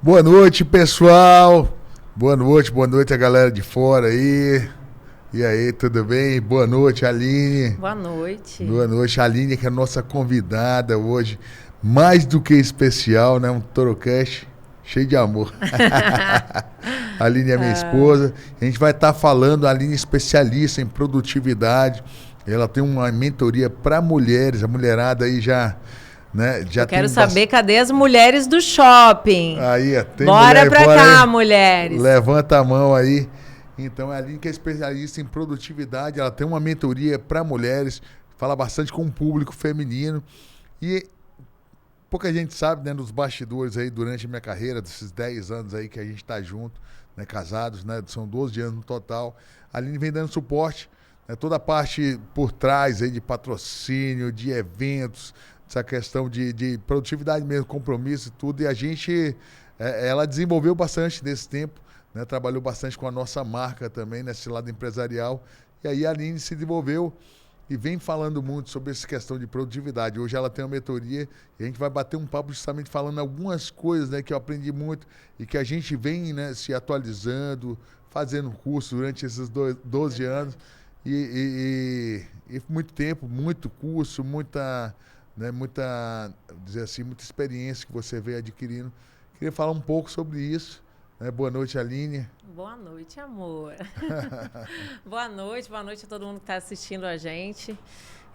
Boa noite, pessoal. Boa noite a galera de fora aí. E aí, tudo bem? Boa noite, Aline. Boa noite. Boa noite, Aline, que é a nossa convidada hoje. Mais do que especial, né? Um Torocast cheio de amor. A Aline é minha esposa. A gente vai estar falando, a Aline é especialista em produtividade. Ela tem uma mentoria para mulheres. A mulherada aí já, né, já Eu quero tem saber cadê as mulheres do shopping. Aí, ó, tem Bora mulher pra fora cá, aí? mulheres. Levanta a mão aí. Então, a Aline que é especialista em produtividade, ela tem uma mentoria para mulheres, fala bastante com o público feminino. E pouca gente sabe, né, nos bastidores aí, durante a minha carreira, desses 10 anos aí que a gente tá junto, né, casados, né, são 12 anos no total. A Aline vem dando suporte, né, toda a parte por trás aí de patrocínio, de eventos, essa questão de produtividade mesmo, compromisso e tudo. E a gente, ela desenvolveu bastante nesse tempo, né, trabalhou bastante com a nossa marca também, nesse lado empresarial. E aí a Aline se desenvolveu e vem falando muito sobre essa questão de produtividade. Hoje ela tem uma mentoria e a gente vai bater um papo justamente falando algumas coisas, né, que eu aprendi muito e que a gente vem, né, se atualizando, fazendo curso durante esses 12 anos e muito tempo, muito curso, muita, né, dizer assim, muita experiência que você vem adquirindo. Queria falar um pouco sobre isso. Né? Boa noite, Aline. Boa noite, amor. Boa noite a todo mundo que está assistindo a gente.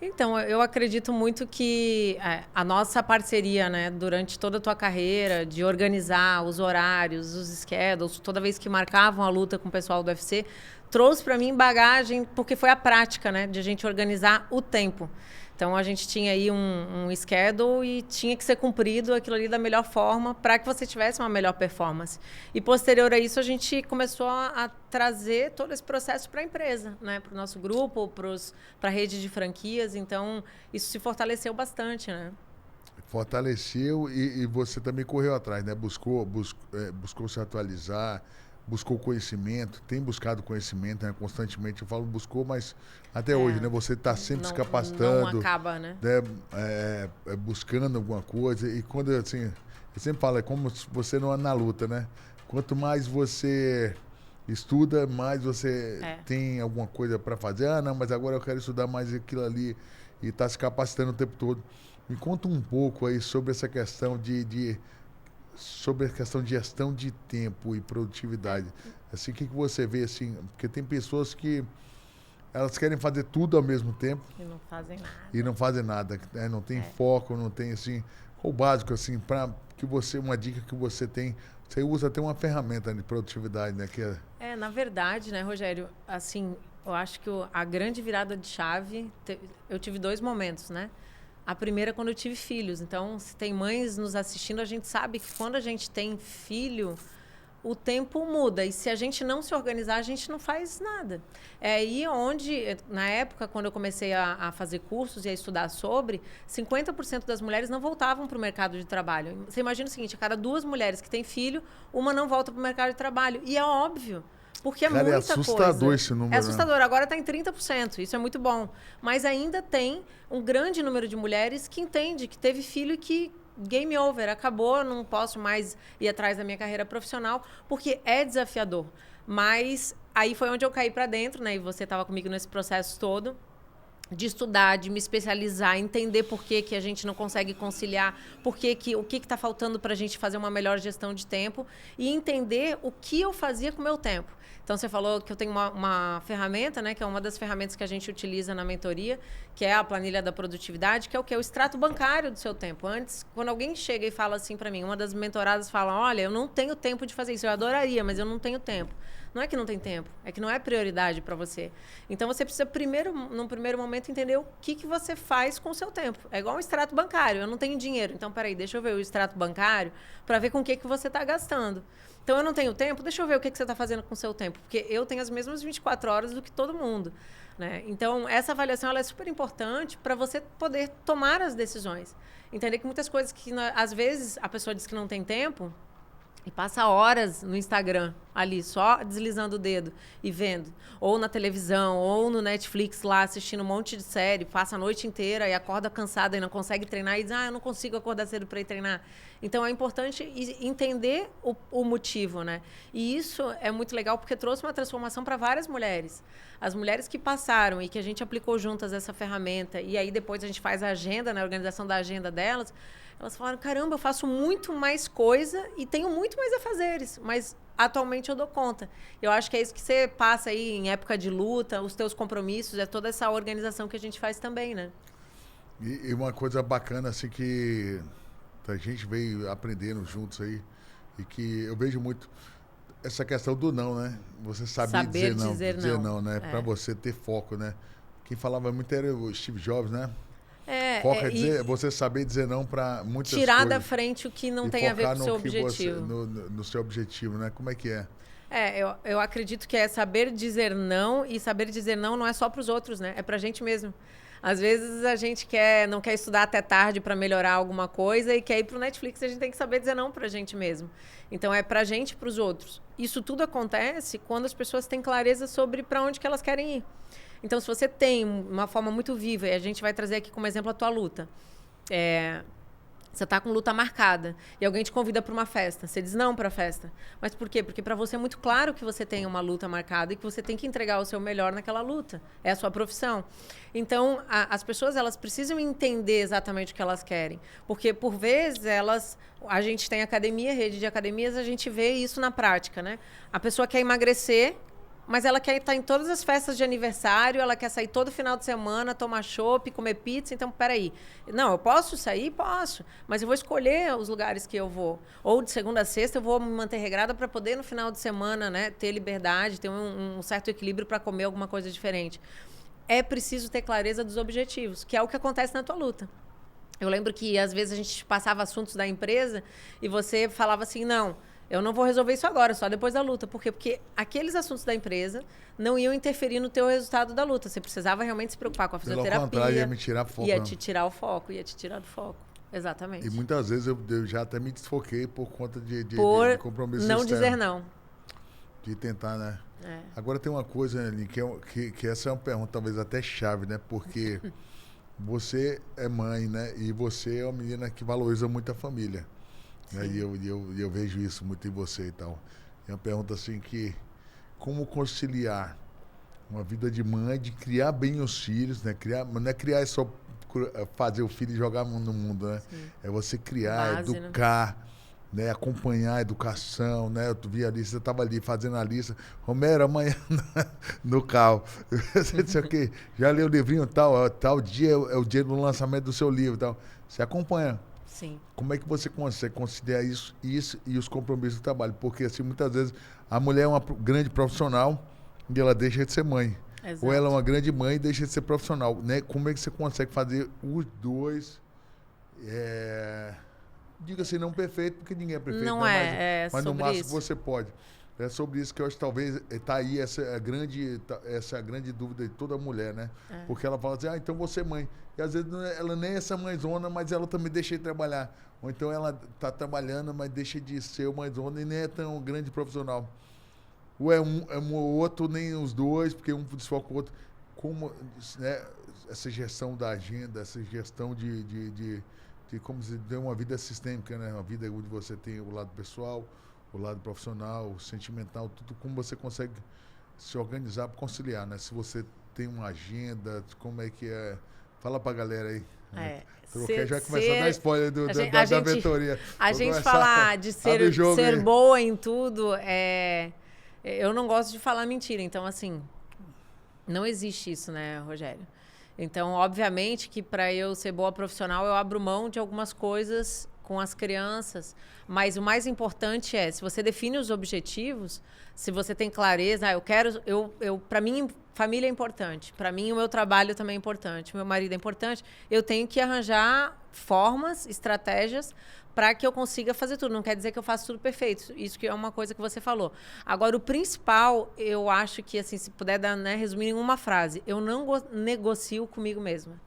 Então, eu acredito muito que a nossa parceria, né, durante toda a tua carreira, de organizar os horários, os schedules, toda vez que marcavam a luta com o pessoal do UFC, trouxe para mim bagagem, porque foi a prática, né, de a gente organizar o tempo. Então, a gente tinha aí um schedule e tinha que ser cumprido aquilo ali da melhor forma para que você tivesse uma melhor performance. E, posterior a isso, a gente começou a trazer todo esse processo para a empresa, né? Para o nosso grupo, para a rede de franquias. Então, isso se fortaleceu bastante, né? Fortaleceu e você também correu atrás, né? Buscou se atualizar, buscou conhecimento, tem buscado conhecimento, né? Constantemente. Eu falo buscou, mas até hoje, né? Você está sempre se não capacitando, acaba, né? buscando alguma coisa. E quando, assim, eu sempre falo, é como se você não é na luta, né? Quanto mais você estuda, mais você tem alguma coisa para fazer. Ah, não, mas agora eu quero estudar mais aquilo ali e está se capacitando o tempo todo. Me conta um pouco aí sobre essa questão sobre a questão de gestão de tempo e produtividade. Assim, o que você vê assim? Porque tem pessoas que elas querem fazer tudo ao mesmo tempo E não fazem nada. e não fazem nada, né? Não tem foco, não tem assim, o básico assim para que você uma dica que você tem, você usa até uma ferramenta de produtividade, né? Na verdade, né, Rogério, assim, eu acho que a grande virada de chave, eu tive 2 momentos, né? A primeira quando eu tive filhos. Então, se tem mães nos assistindo, a gente sabe que quando a gente tem filho, o tempo muda. E se a gente não se organizar, a gente não faz nada. É aí onde, na época, quando eu comecei a fazer cursos e a estudar sobre, 50% das mulheres não voltavam para o mercado de trabalho. Você imagina o seguinte, a cada 2 mulheres que têm filho, uma não volta para o mercado de trabalho. E é óbvio. Porque é Cara, é muita assustador coisa. esse número, É né? assustador. Agora está em 30%. Isso é muito bom. Mas ainda tem um grande número de mulheres que entende que teve filho e que game over, acabou, não posso mais ir atrás da minha carreira profissional, porque é desafiador. Mas aí foi onde eu caí para dentro, né? E você estava comigo nesse processo todo de estudar, de me especializar, entender por que a gente não consegue conciliar, o que está faltando para a gente fazer uma melhor gestão de tempo e entender o que eu fazia com o meu tempo. Então, você falou que eu tenho uma ferramenta, né, que é uma das ferramentas que a gente utiliza na mentoria, que é a planilha da produtividade, que é o que? O extrato bancário do seu tempo. Antes, quando alguém chega e fala assim para mim, uma das mentoradas fala, olha, eu não tenho tempo de fazer isso, eu adoraria, mas eu não tenho tempo. Não é que não tem tempo, é que não é prioridade para você. Então, você precisa, num primeiro momento, entender o que você faz com o seu tempo. É igual um extrato bancário, eu não tenho dinheiro. Então, peraí, deixa eu ver o extrato bancário para ver com o que você está gastando. Então, eu não tenho tempo, deixa eu ver o que você está fazendo com o seu tempo. Porque eu tenho as mesmas 24 horas do que todo mundo. Né? Então, essa avaliação ela é super importante para você poder tomar as decisões. Entender que muitas coisas que, às vezes, a pessoa diz que não tem tempo e passa horas no Instagram. ali, só deslizando o dedo e vendo. Ou na televisão, ou no Netflix lá, assistindo um monte de série, passa a noite inteira e acorda cansada e não consegue treinar e diz, eu não consigo acordar cedo para ir treinar. Então, é importante entender o motivo, né? E isso é muito legal porque trouxe uma transformação para várias mulheres. As mulheres que passaram e que a gente aplicou juntas essa ferramenta e aí depois a gente faz a agenda, né, a organização da agenda delas, elas falaram, caramba, eu faço muito mais coisa e tenho muito mais afazeres, mas atualmente eu dou conta. Eu acho que é isso que você passa aí em época de luta, os teus compromissos, é toda essa organização que a gente faz também, né? E uma coisa bacana, assim, que a gente veio aprendendo juntos aí, e que eu vejo muito essa questão do não, né? Você saber dizer não, né? Pra você ter foco, né? Quem falava muito era o Steve Jobs, né? Foco é dizer, você saber dizer não para muitas coisas. Tirar da frente o que não tem a ver com o seu objetivo. No seu objetivo, né? Como é que é? Eu acredito que é saber dizer não, e saber dizer não é só para os outros, né? É para a gente mesmo. Às vezes a gente não quer estudar até tarde para melhorar alguma coisa e quer ir para o Netflix, a gente tem que saber dizer não para a gente mesmo. Então é para a gente e para os outros. Isso tudo acontece quando as pessoas têm clareza sobre para onde que elas querem ir. Então, se você tem uma forma muito viva, e a gente vai trazer aqui como exemplo a tua luta. Você está com luta marcada e alguém te convida para uma festa. Você diz não para a festa. Mas por quê? Porque para você é muito claro que você tem uma luta marcada e que você tem que entregar o seu melhor naquela luta. É a sua profissão. Então, as pessoas elas precisam entender exatamente o que elas querem. Porque, por vezes, a gente tem academia, rede de academias, a gente vê isso na prática, né? A pessoa quer emagrecer, mas ela quer estar em todas as festas de aniversário, ela quer sair todo final de semana, tomar chopp, comer pizza. Então, peraí. Não, eu posso sair? Posso. Mas eu vou escolher os lugares que eu vou. Ou de segunda a sexta eu vou me manter regrada para poder, no final de semana, né, ter liberdade, ter um certo equilíbrio para comer alguma coisa diferente. É preciso ter clareza dos objetivos, que é o que acontece na tua luta. Eu lembro que, às vezes, a gente passava assuntos da empresa e você falava assim, não, eu não vou resolver isso agora, só depois da luta. Por quê? Porque aqueles assuntos da empresa não iam interferir no teu resultado da luta. Você precisava realmente se preocupar com a fisioterapia. Pelo contrário, ia me tirar foco. Ia te tirar o foco, ia te tirar do foco. Exatamente. E muitas vezes eu já até me desfoquei por conta de compromisso não externo. Dizer não. De tentar, né? Agora tem uma coisa, Aline, que essa é uma pergunta talvez até chave, né? Porque você é mãe, né? E você é uma menina que valoriza muito a família. Né? E eu vejo isso muito em você e tal. É uma pergunta assim que... Como conciliar uma vida de mãe, de criar bem os filhos, né? Não é criar é só fazer o filho jogar no mundo, né? Sim. É você criar, base, educar, né? Acompanhar a educação, né? Eu vi a lista, você estava ali fazendo a lista. Romero, amanhã no carro. Você disse o quê? Já leu o livrinho tal dia é o dia do lançamento do seu livro tal. Você acompanha. Sim. Como é que você consegue conciliar isso e os compromissos do trabalho? Porque, assim, muitas vezes a mulher é uma grande profissional e ela deixa de ser mãe. Exato. Ou ela é uma grande mãe e deixa de ser profissional. Né? Como é que você consegue fazer os dois? Diga assim, não perfeito, porque ninguém é perfeito. Não né? é, mas no máximo isso. Você pode. É sobre isso que eu acho que talvez está aí essa grande dúvida de toda mulher, né? Porque ela fala assim, então você é mãe. E às vezes ela nem é essa mãezona, mas ela também deixa de trabalhar. Ou então ela está trabalhando, mas deixa de ser mãezona e nem é tão grande profissional. Ou é um ou outro, nem os dois, porque um desfoca o outro. Como, né, essa gestão da agenda, essa gestão de como se dê uma vida sistêmica, né? Uma vida onde você tem o lado pessoal, o lado profissional, o sentimental, tudo, como você consegue se organizar para conciliar, né? Se você tem uma agenda, como é que é? Fala pra galera aí. Já começou a dar spoiler da mentoria. A gente falar de ser boa em tudo, eu não gosto de falar mentira. Então, assim, não existe isso, né, Rogério? Então, obviamente que para eu ser boa profissional, eu abro mão de algumas coisas com as crianças, mas o mais importante se você define os objetivos, se você tem clareza, para mim, família é importante, para mim o meu trabalho também é importante, o meu marido é importante, eu tenho que arranjar formas, estratégias para que eu consiga fazer tudo. Não quer dizer que eu faça tudo perfeito, isso que é uma coisa que você falou. Agora, o principal, eu acho que, assim, se puder dar, né, resumir em uma frase, eu não negocio comigo mesma.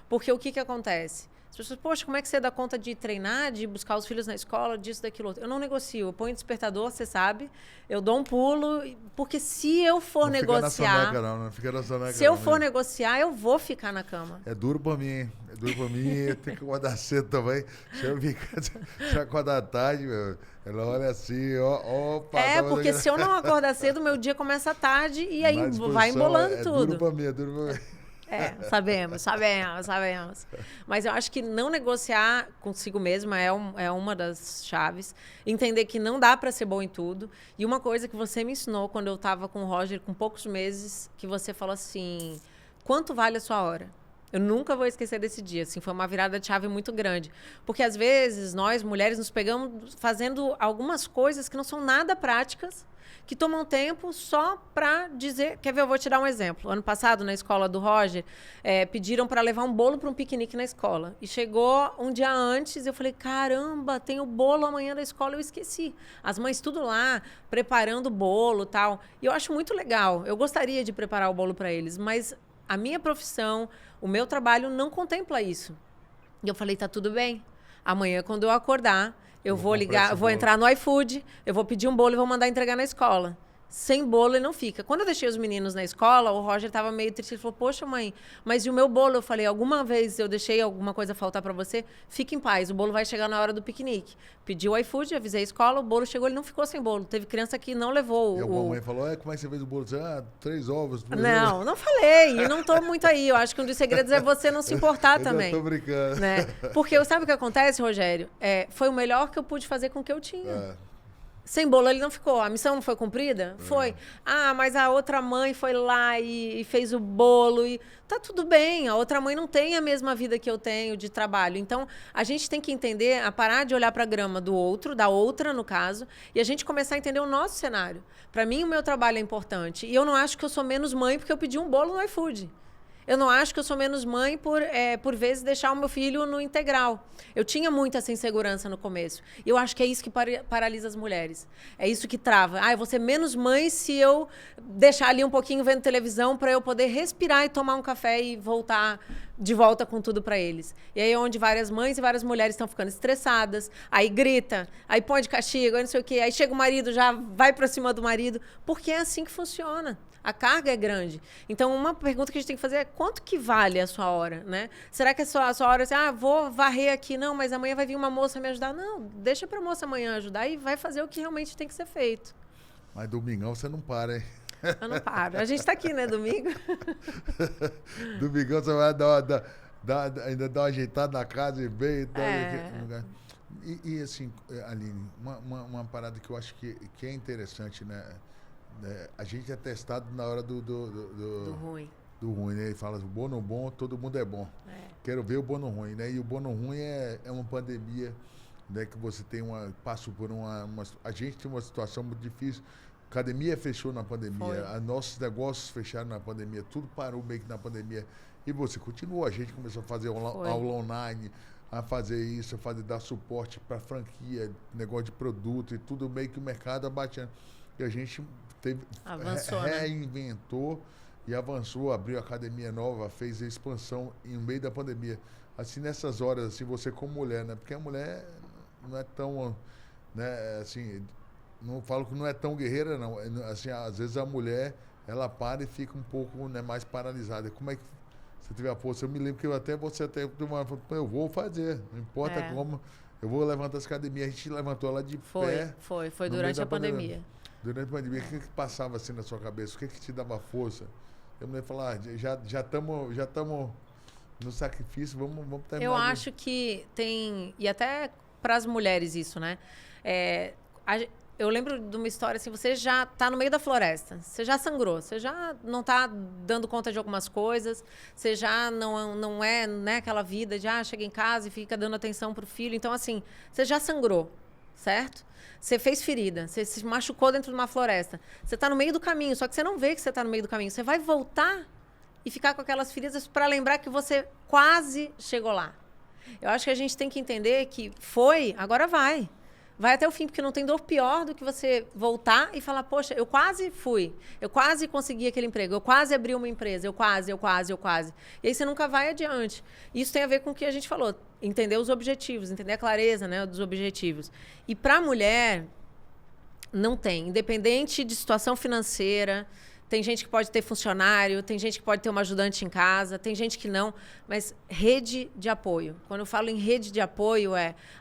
Porque o que acontece? As pessoas, poxa, como é que você dá conta de treinar, de buscar os filhos na escola, disso, daquilo, outro? Eu não negocio. Eu ponho despertador, você sabe. Eu dou um pulo. Porque se eu for negociar... Não fica na soneca, se eu for negociar, eu vou ficar na cama. É duro pra mim, hein? É duro pra mim. Eu tenho que acordar cedo também. Se eu acordar tarde, meu, ela olha assim, opa. Porque se eu não acordar cedo, meu dia começa tarde e aí vai embolando tudo. É duro pra mim, é duro pra mim. Sabemos. Mas eu acho que não negociar consigo mesma é uma das chaves. Entender que não dá para ser bom em tudo. E uma coisa que você me ensinou quando eu estava com o Roger, com poucos meses, que você falou assim, quanto vale a sua hora? Eu nunca vou esquecer desse dia. Assim, foi uma virada de chave muito grande. Porque, às vezes, nós, mulheres, nos pegamos fazendo algumas coisas que não são nada práticas, que tomam tempo só para dizer... Quer ver? Eu vou te dar um exemplo. Ano passado, na escola do Roger, pediram para levar um bolo para um piquenique na escola. E chegou um dia antes, eu falei, caramba, tem o bolo amanhã da escola, eu esqueci. As mães tudo lá, preparando o bolo e tal. E eu acho muito legal. Eu gostaria de preparar o bolo para eles, mas a minha profissão, o meu trabalho não contempla isso. E eu falei, tá tudo bem. Amanhã, quando eu acordar... Eu vou ligar, vou entrar no iFood, eu vou pedir um bolo e vou mandar entregar na escola. Sem bolo ele não fica. Quando eu deixei os meninos na escola, o Roger estava meio triste. Ele falou, poxa, mãe, mas e o meu bolo? Eu falei, alguma vez eu deixei alguma coisa faltar para você? Fique em paz, o bolo vai chegar na hora do piquenique. Pedi o iFood, avisei a escola, o bolo chegou, ele não ficou sem bolo. Teve criança que não levou e a mãe falou, como é que você fez o bolo? 3 ovos. Não falei. E não tô muito aí. Eu acho que um dos segredos é você não se importar também. Eu tô brincando. Né? Porque sabe o que acontece, Rogério? Foi o melhor que eu pude fazer com o que eu tinha. Sem bolo ele não ficou. A missão não foi cumprida? Foi. Mas a outra mãe foi lá e fez o bolo. E tá tudo bem. A outra mãe não tem a mesma vida que eu tenho de trabalho. Então, a gente tem que entender, parar de olhar para a grama do outro, da outra, no caso, e a gente começar a entender o nosso cenário. Para mim, o meu trabalho é importante. E eu não acho que eu sou menos mãe porque eu pedi um bolo no iFood. Eu não acho que eu sou menos mãe por vezes, deixar o meu filho no integral. Eu tinha muita essa insegurança no começo. E eu acho que é isso que paralisa as mulheres. É isso que trava. Eu vou ser menos mãe se eu deixar ali um pouquinho vendo televisão para eu poder respirar e tomar um café e voltar de volta com tudo para eles. E aí é onde várias mães e várias mulheres estão ficando estressadas, aí grita, aí põe de castigo, aí não sei o quê, aí chega o marido, já vai para cima do marido, porque é assim que funciona. A carga é grande. Então, uma pergunta que a gente tem que fazer é quanto que vale a sua hora, né? Será que a sua hora é assim, vou varrer aqui, não, mas amanhã vai vir uma moça me ajudar? Não, deixa para a moça amanhã ajudar e vai fazer o que realmente tem que ser feito. Mas domingão você não para, hein? Eu não paro. A gente tá aqui, né, domingo? Domingão você vai ainda dar uma ajeitada na casa e bem. E assim, Aline, uma parada que eu acho que é interessante, né? A gente é testado na hora do ruim. Do ruim, né? Ele fala, o bom no bom, todo mundo é bom. Quero ver o bom no ruim, né? E o bom no ruim é uma pandemia, né? Que você tem passa por a gente tem uma situação muito difícil. A academia fechou na pandemia, nossos negócios fecharam na pandemia, tudo parou meio que na pandemia. E você continuou, a gente começou a fazer aula online, a fazer isso, dar suporte para franquia, negócio de produto e tudo meio que o mercado abaixando. E a gente reinventou e avançou, abriu academia nova, fez a expansão em meio da pandemia. Assim, nessas horas, assim, você como mulher, né? Porque a mulher não é tão, né, assim, não falo que não é tão guerreira, não. Assim, às vezes a mulher, ela para e fica um pouco, né, mais paralisada. Como é que você teve a força? Eu me lembro que você até eu vou fazer, não importa como, eu vou levantar essa academia. A gente levantou ela de pé. Foi durante a pandemia. Durante a pandemia, o que passava assim na sua cabeça? O que te dava força? Eu me lembro de falar, já estamos no sacrifício, vamos terminar. Eu acho que tem, e até para as mulheres isso, né? Eu lembro de uma história assim, você já está no meio da floresta, você já sangrou, você já não está dando conta de algumas coisas, você já não é, né, aquela vida de chega em casa e fica dando atenção para o filho. Então, assim, você já sangrou, certo? Você fez ferida, você se machucou dentro de uma floresta. Você está no meio do caminho, só que você não vê que você está no meio do caminho. Você vai voltar e ficar com aquelas feridas para lembrar que você quase chegou lá. Eu acho que a gente tem que entender que agora vai. Vai até o fim, porque não tem dor pior do que você voltar e falar, poxa, eu quase fui, eu quase consegui aquele emprego, eu quase abri uma empresa, eu quase. E aí você nunca vai adiante. Isso tem a ver com o que a gente falou, entender os objetivos, entender a clareza, né, dos objetivos. E para a mulher, não tem. Independente de situação financeira, tem gente que pode ter funcionário, tem gente que pode ter uma ajudante em casa, tem gente que não, mas rede de apoio. Quando eu falo em rede de apoio,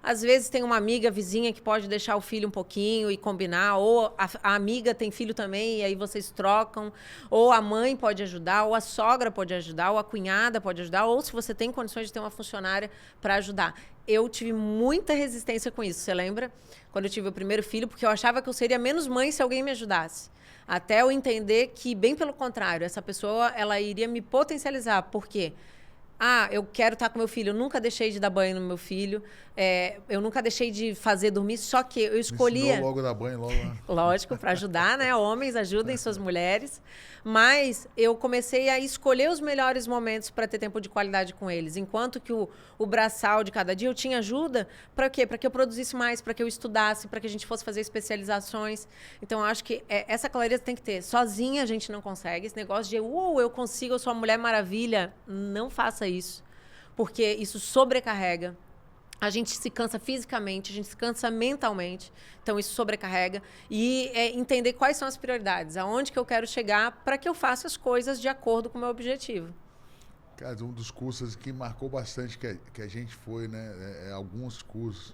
às vezes tem uma amiga vizinha que pode deixar o filho um pouquinho e combinar, ou a amiga tem filho também e aí vocês trocam, ou a mãe pode ajudar, ou a sogra pode ajudar, ou a cunhada pode ajudar, ou se você tem condições de ter uma funcionária para ajudar. Eu tive muita resistência com isso, você lembra? Quando eu tive o primeiro filho, porque eu achava que eu seria menos mãe se alguém me ajudasse. Até eu entender que, bem pelo contrário, essa pessoa ela iria me potencializar. Por quê? Eu quero estar com meu filho. Eu nunca deixei de dar banho no meu filho. Eu nunca deixei de fazer dormir. Só que eu escolhia... Me logo dar banho, logo. Né? Lógico, para ajudar, né? Homens, ajudem suas mulheres. Mas eu comecei a escolher os melhores momentos para ter tempo de qualidade com eles. Enquanto que o braçal de cada dia eu tinha ajuda. Para quê? Para que eu produzisse mais, para que eu estudasse, para que a gente fosse fazer especializações. Então, eu acho que essa clareza tem que ter. Sozinha a gente não consegue. Esse negócio de, eu consigo, eu sou uma mulher maravilha. Não faça isso. Porque isso sobrecarrega. A gente se cansa fisicamente, a gente se cansa mentalmente. Então, isso sobrecarrega. E entender quais são as prioridades. Aonde que eu quero chegar para que eu faça as coisas de acordo com o meu objetivo. Cara, um dos cursos que marcou bastante que a gente foi, né? Alguns cursos.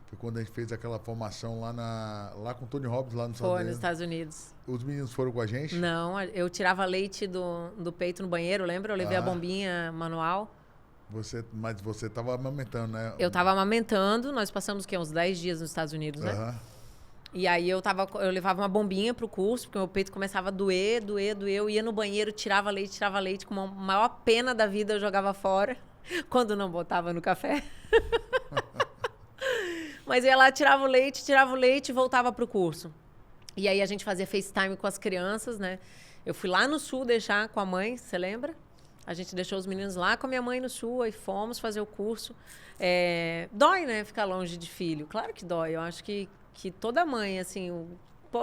Foi quando a gente fez aquela formação lá com o Tony Robbins, lá nos Estados Unidos. Foi, nos Estados Unidos. Os meninos foram com a gente? Não, eu tirava leite do peito no banheiro, lembra? Eu levei a bombinha manual. Mas você estava amamentando, né? Eu estava amamentando, nós passamos uns 10 dias nos Estados Unidos, né? E aí eu levava uma bombinha pro curso, porque meu peito começava a doer. Eu ia no banheiro, tirava leite, com a maior pena da vida eu jogava fora, quando não botava no café. Mas eu ia lá, tirava o leite e voltava pro curso. E aí a gente fazia FaceTime com as crianças, né? Eu fui lá no sul deixar com a mãe, você lembra? A gente deixou os meninos lá com a minha mãe no sul, aí fomos fazer o curso. Dói, né, ficar longe de filho. Claro que dói. Eu acho que toda mãe, assim,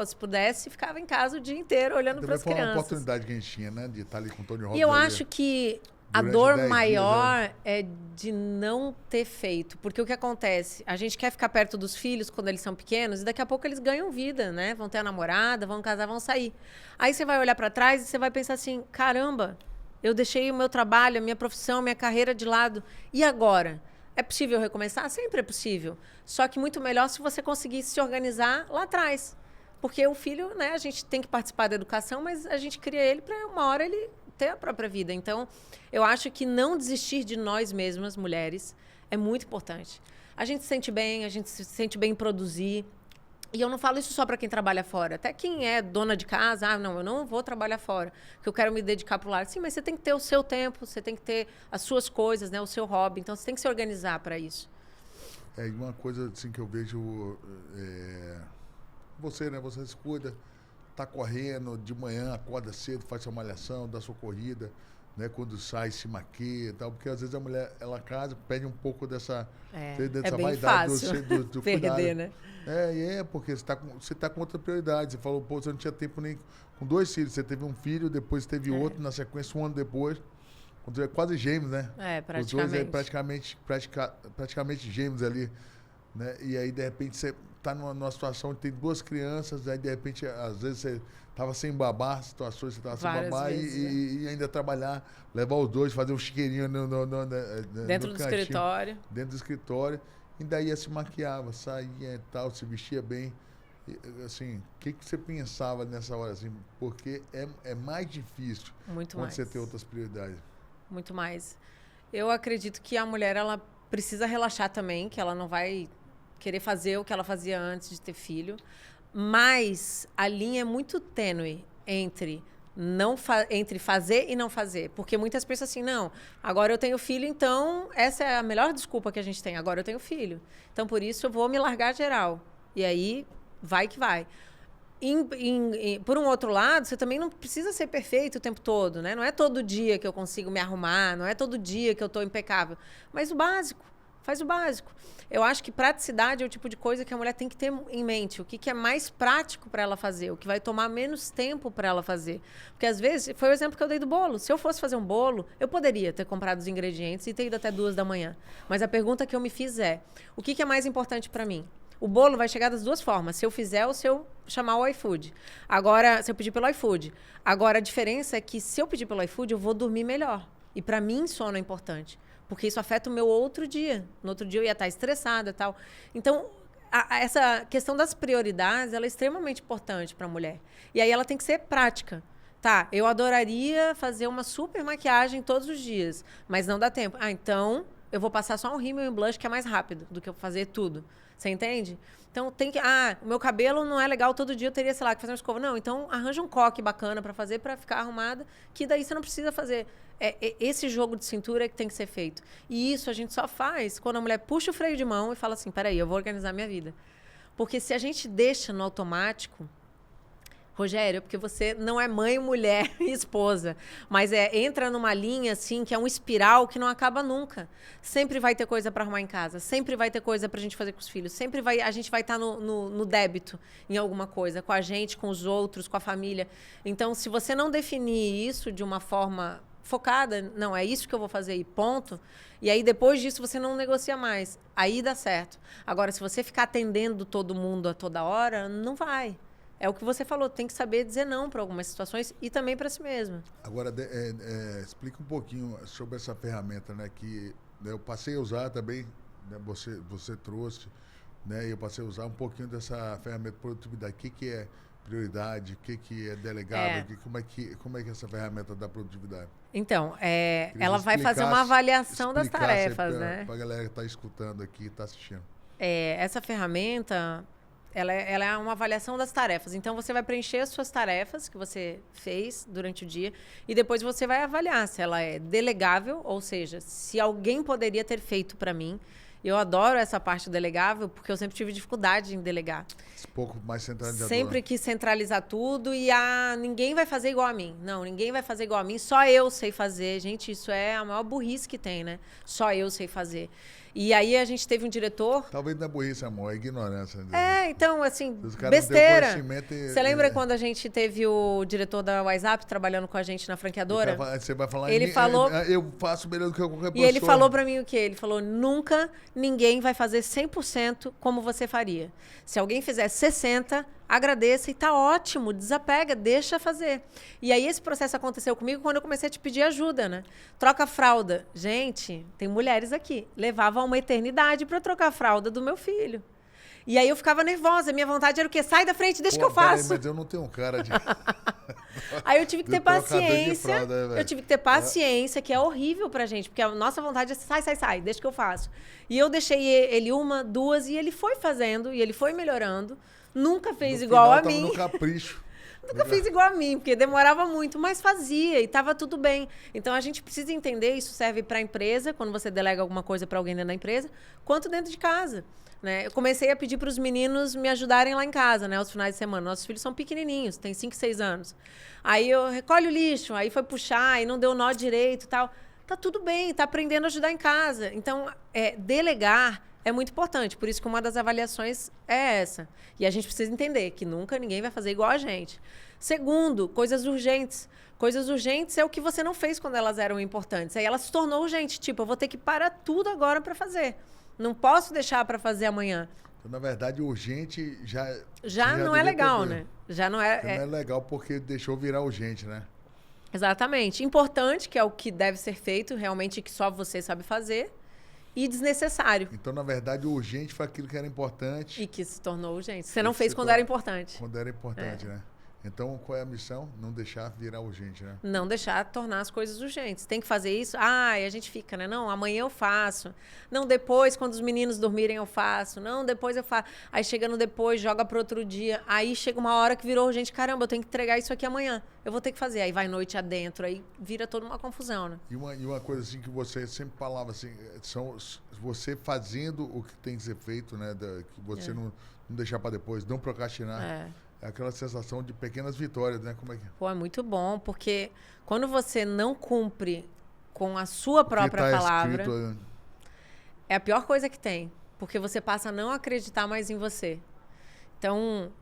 se pudesse, ficava em casa o dia inteiro olhando para as crianças. Foi uma oportunidade que a gente tinha, né, de estar ali com o Tony Robbins. E eu acho que a dor maior é de não ter feito. Porque o que acontece? A gente quer ficar perto dos filhos quando eles são pequenos e daqui a pouco eles ganham vida, né? Vão ter a namorada, vão casar, vão sair. Aí você vai olhar para trás e você vai pensar assim, caramba, eu deixei o meu trabalho, a minha profissão, a minha carreira de lado. E agora? É possível recomeçar? Sempre é possível. Só que muito melhor se você conseguisse se organizar lá atrás. Porque o filho, né, a gente tem que participar da educação, mas a gente cria ele para uma hora ele ter a própria vida. Então, eu acho que não desistir de nós mesmas, mulheres, é muito importante. A gente se sente bem em produzir. E eu não falo isso só para quem trabalha fora. Até quem é dona de casa, não, eu não vou trabalhar fora, porque eu quero me dedicar para o lar. Sim, mas você tem que ter o seu tempo, você tem que ter as suas coisas, né, o seu hobby. Então, você tem que se organizar para isso. E uma coisa assim, que eu vejo... Você, né? Você se cuida, tá correndo de manhã, acorda cedo, faz sua malhação, dá sua corrida, né? Quando sai, se maquia e tal. Porque às vezes a mulher, ela casa, perde um pouco dessa bem vaidade fácil do perder, cuidado. Né? Porque você tá com outra prioridade. Você falou, pô, você não tinha tempo nem com 2 filhos. Você teve um filho, depois teve outro, na sequência, 1 ano depois. Quase gêmeos, né? Praticamente. Os dois praticamente gêmeos ali, né? E aí, de repente, você tá numa situação onde tem 2 crianças, aí, de repente, às vezes você tava sem babá, situações você tava sem babá vezes, e ainda trabalhar, levar os 2, fazer um chiqueirinho dentro do escritório. Dentro do escritório. E daí ia se maquiava, saía e tal, se vestia bem. E, assim, o que você pensava nessa hora? Assim, porque é mais difícil quando você tem outras prioridades. Muito mais. Eu acredito que a mulher, ela precisa relaxar também, que ela não vai querer fazer o que ela fazia antes de ter filho. Mas a linha é muito tênue entre fazer e não fazer. Porque muitas pensam assim, não, agora eu tenho filho, então essa é a melhor desculpa que a gente tem. Agora eu tenho filho. Então, por isso, eu vou me largar geral. E aí, vai que vai. Por um outro lado, você também não precisa ser perfeito o tempo todo, né? Não é todo dia que eu consigo me arrumar, não é todo dia que eu estou impecável. Mas o básico. faz o básico. Eu acho que praticidade é o tipo de coisa que a mulher tem que ter em mente. O que é mais prático para ela fazer, o que vai tomar menos tempo para ela fazer. Porque, às vezes, foi o exemplo que eu dei do bolo. Se eu fosse fazer um bolo, eu poderia ter comprado os ingredientes e ter ido até 2 da manhã. Mas a pergunta que eu me fiz é, o que é mais importante para mim? O bolo vai chegar das 2 formas, se eu fizer ou se eu chamar o iFood. Agora, se eu pedir pelo iFood. Agora, a diferença é que se eu pedir pelo iFood, eu vou dormir melhor. E para mim, sono é importante. Porque isso afeta o meu outro dia. No outro dia eu ia estar estressada e tal. Então, essa questão das prioridades, ela é extremamente importante para a mulher. E aí ela tem que ser prática. Tá, eu adoraria fazer uma super maquiagem todos os dias, mas não dá tempo. Ah, então eu vou passar só um rímel e um blush que é mais rápido do que eu fazer tudo. Você entende? Então tem que... Ah, o meu cabelo não é legal todo dia, eu teria, sei lá, que fazer uma escova. Não, então arranja um coque bacana para fazer, para ficar arrumada, que daí você não precisa fazer. Esse jogo de cintura é que tem que ser feito. E isso a gente só faz quando a mulher puxa o freio de mão e fala assim, peraí, eu vou organizar minha vida. Porque se a gente deixa no automático... Rogério, porque você não é mãe, mulher e esposa, mas entra numa linha assim que é um espiral que não acaba nunca. Sempre vai ter coisa para arrumar em casa, sempre vai ter coisa para a gente fazer com os filhos, sempre a gente vai estar no débito em alguma coisa, com a gente, com os outros, com a família. Então, se você não definir isso de uma forma focada, não, é isso que eu vou fazer e ponto, e aí depois disso você não negocia mais, aí dá certo. Agora, se você ficar atendendo todo mundo a toda hora, não vai. É o que você falou, tem que saber dizer não para algumas situações e também para si mesma. Agora, explica um pouquinho sobre essa ferramenta, né? Que eu passei a usar também, né, você trouxe, né? E eu passei a usar um pouquinho dessa ferramenta de produtividade. O que é prioridade? O que é delegado? Como é que essa ferramenta dá produtividade? Então, ela vai fazer uma avaliação das tarefas, né? Para a galera que está escutando aqui, está assistindo. Essa ferramenta... Ela é uma avaliação das tarefas. Então, você vai preencher as suas tarefas que você fez durante o dia e depois você vai avaliar se ela é delegável, ou seja, se alguém poderia ter feito para mim. Eu adoro essa parte delegável porque eu sempre tive dificuldade em delegar. Um pouco mais centralizador. Sempre quis centralizar tudo e ninguém vai fazer igual a mim. Não, ninguém vai fazer igual a mim, só eu sei fazer. Gente, isso é a maior burrice que tem, né? Só eu sei fazer. E aí a gente teve um diretor... Talvez não é burrice, amor, é ignorância. Então, assim, besteira. Você lembra quando a gente teve o diretor da WhatsApp trabalhando com a gente na franqueadora? Você vai falar... Ele falou... Eu faço melhor do que qualquer pessoa. E ele falou pra mim o quê? Ele falou, nunca ninguém vai fazer 100% como você faria. Se alguém fizer 60%, agradeça e tá ótimo, desapega, deixa fazer. E aí esse processo aconteceu comigo quando eu comecei a te pedir ajuda, né? Troca a fralda. Gente, tem mulheres aqui. Levava uma eternidade para trocar a fralda do meu filho. E aí eu ficava nervosa. Minha vontade era o quê? Sai da frente, deixa que eu faço. Mas eu não tenho cara de... Aí eu tive que ter paciência. Eu tive que ter paciência, que é horrível pra gente. Porque a nossa vontade é sai, deixa que eu faço. E eu deixei ele 1, 2, e ele foi fazendo, e ele foi melhorando. Nunca fez igual a mim. No capricho. Nunca fez igual a mim, porque demorava muito, mas fazia e estava tudo bem. Então a gente precisa entender, isso serve para a empresa, quando você delega alguma coisa para alguém dentro da empresa, quanto dentro de casa. Né? Eu comecei a pedir para os meninos me ajudarem lá em casa, né, aos finais de semana. Nossos filhos são pequenininhos, têm 5, 6 anos. Aí eu recolho o lixo, aí foi puxar, e não deu nó direito e tal. Tá tudo bem, tá aprendendo a ajudar em casa. Então, delegar é muito importante, por isso que uma das avaliações é essa. E a gente precisa entender que nunca ninguém vai fazer igual a gente. Segundo, coisas urgentes. Coisas urgentes é o que você não fez quando elas eram importantes. Aí ela se tornou urgente. Tipo, eu vou ter que parar tudo agora para fazer. Não posso deixar para fazer amanhã. Então, na verdade, urgente já não é legal, né? Já não é... Não é legal porque deixou virar urgente, né? Exatamente. Importante, que é o que deve ser feito, realmente que só você sabe fazer. E desnecessário. Então, na verdade, o urgente foi aquilo que era importante. E que se tornou urgente. Você não fez quando era importante. Quando era importante, né? Então, qual é a missão? Não deixar virar urgente, né? Não deixar tornar as coisas urgentes. Tem que fazer isso? E a gente fica, né? Não, amanhã eu faço. Não, depois, quando os meninos dormirem, eu faço. Não, depois eu faço. Aí, chegando depois, joga para outro dia. Aí, chega uma hora que virou urgente. Caramba, eu tenho que entregar isso aqui amanhã. Eu vou ter que fazer. Aí, vai noite adentro. Aí, vira toda uma confusão, né? E uma coisa, assim, que você sempre falava, assim, são você fazendo o que tem que ser feito, né? Que você não deixar para depois, não procrastinar. É aquela sensação de pequenas vitórias, né? Como é que... Pô, é muito bom, porque quando você não cumpre com a sua própria palavra, É a pior coisa que tem. Porque você passa a não acreditar mais em você. Então,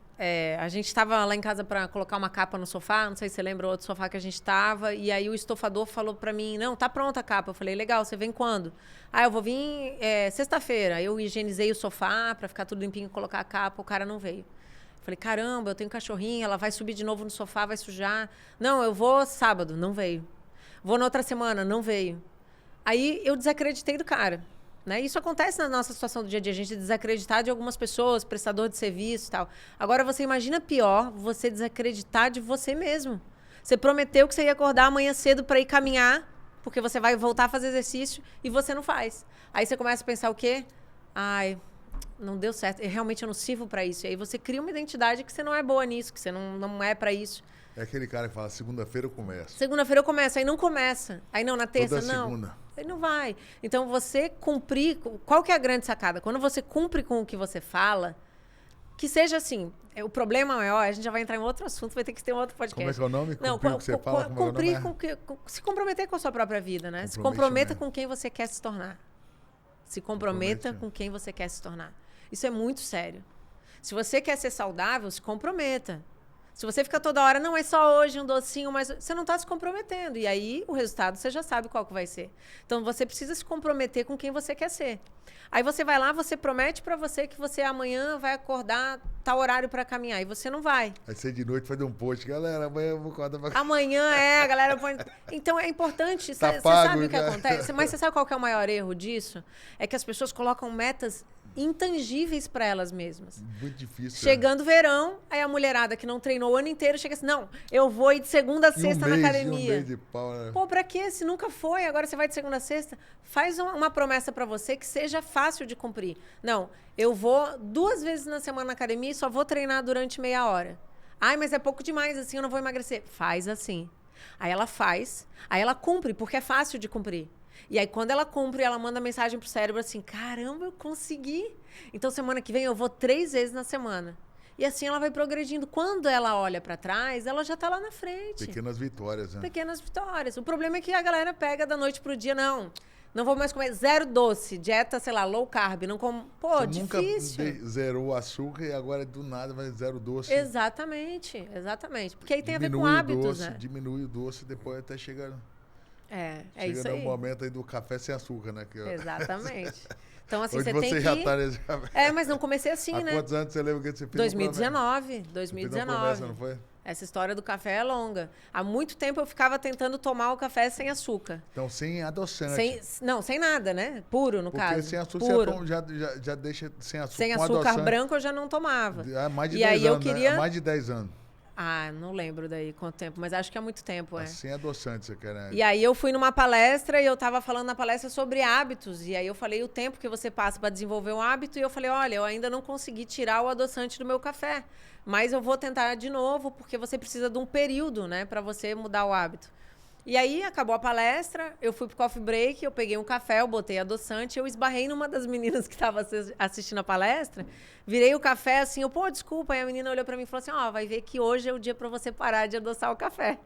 a gente estava lá em casa para colocar uma capa no sofá. Não sei se você lembra o outro sofá que a gente estava. E aí o estofador falou para mim, não, tá pronta a capa. Eu falei, legal, você vem quando? Ah, eu vou vir sexta-feira. Eu higienizei o sofá para ficar tudo limpinho e colocar a capa. O cara não veio. Falei, caramba, eu tenho cachorrinha, ela vai subir de novo no sofá, vai sujar. Não, eu vou sábado, não veio. Vou na outra semana, não veio. Aí eu desacreditei do cara. Né? Isso acontece na nossa situação do dia a dia, a gente desacreditar de algumas pessoas, prestador de serviço e tal. Agora, você imagina pior, você desacreditar de você mesmo. Você prometeu que você ia acordar amanhã cedo para ir caminhar, porque você vai voltar a fazer exercício e você não faz. Aí você começa a pensar o quê? Ai, não deu certo, realmente eu não sirvo para isso. E aí você cria uma identidade que você não é boa nisso, que você não é para isso. É aquele cara que fala, segunda-feira eu começo. Segunda-feira eu começo, aí não começa. Aí não, na terça, Toda não. segunda. Aí não vai. Então, você cumprir... Qual que é a grande sacada? Quando você cumpre com o que você fala, que seja assim... O problema maior, a gente já vai entrar em outro assunto, vai ter que ter um outro podcast. Como é que é o nome? Não, Cumprir o que você fala? Cumprir se comprometer com a sua própria vida, né? Se comprometa com quem você quer se tornar. Se comprometa com quem você quer se tornar. Isso é muito sério. Se você quer ser saudável, se comprometa. Se você fica toda hora, não, é só hoje um docinho, mas você não está se comprometendo. E aí, o resultado, você já sabe qual que vai ser. Então, você precisa se comprometer com quem você quer ser. Aí você vai lá, você promete para você que você amanhã vai acordar tal horário para caminhar. E você não vai. Aí você de noite fazer um post. Galera, amanhã eu vou acordar pra... Amanhã a galera põe... Então, é importante. Tá Você pago, sabe o que cara. acontece? Mas você sabe qual que é o maior erro disso? É que as pessoas colocam metas intangíveis para elas mesmas. Muito difícil. Chegando o verão, aí a mulherada que não treinou o ano inteiro chega assim, não, eu vou ir de segunda a sexta na academia. Um mês de pau, né? Pô, pra quê? Se nunca foi, agora você vai de segunda a sexta. Faz uma promessa pra você que seja fácil de cumprir. Não, eu vou 2 vezes na semana na academia e só vou treinar durante meia hora. Ai, mas é pouco demais, assim eu não vou emagrecer. Faz assim. Aí ela faz, aí ela cumpre, porque é fácil de cumprir. E aí, quando ela cumpre, ela manda mensagem pro cérebro assim, caramba, eu consegui. Então, semana que vem, eu vou 3 vezes na semana. E assim ela vai progredindo. Quando ela olha pra trás, ela já tá lá na frente. Pequenas vitórias, né? Pequenas vitórias. O problema é que a galera pega da noite pro dia, não vou mais comer 0 doce, dieta, sei lá, low carb, não como... Pô, Você difícil. nunca zerou o açúcar e agora do nada vai 0 doce. Exatamente. Porque aí tem a ver com Diminui o hábitos, doce, né? diminui o doce, depois até chegar... É Chega isso no aí. momento aí do café sem açúcar, né? Que Exatamente. Então, assim, hoje você tem você que... já tá nesse... mas não comecei assim, Há né? quantos anos você lembra que você fez 2019. Você fez uma promessa, não foi? Essa história do café é longa. Há muito tempo eu ficava tentando tomar o café sem açúcar. Então, sem adoçante. Sem nada, né? Puro, no caso. Porque sem açúcar puro. Você já deixa sem açúcar. Sem com açúcar adoçante. branco eu já não tomava. Há mais de E 10 aí anos, eu queria... né? Há mais de 10 anos. Ah, não lembro daí quanto tempo, mas acho que é muito tempo, Sem adoçante, você quer, né? E aí eu fui numa palestra e eu tava falando na palestra sobre hábitos. E aí eu falei o tempo que você passa para desenvolver um hábito. E eu falei, olha, eu ainda não consegui tirar o adoçante do meu café. Mas eu vou tentar de novo, porque você precisa de um período, né, para você mudar o hábito. E aí acabou a palestra, eu fui pro coffee break, eu peguei um café, eu botei adoçante, eu esbarrei numa das meninas que estava assistindo a palestra, virei o café assim, pô, desculpa, aí a menina olhou para mim e falou assim, vai ver que hoje é o dia para você parar de adoçar o café.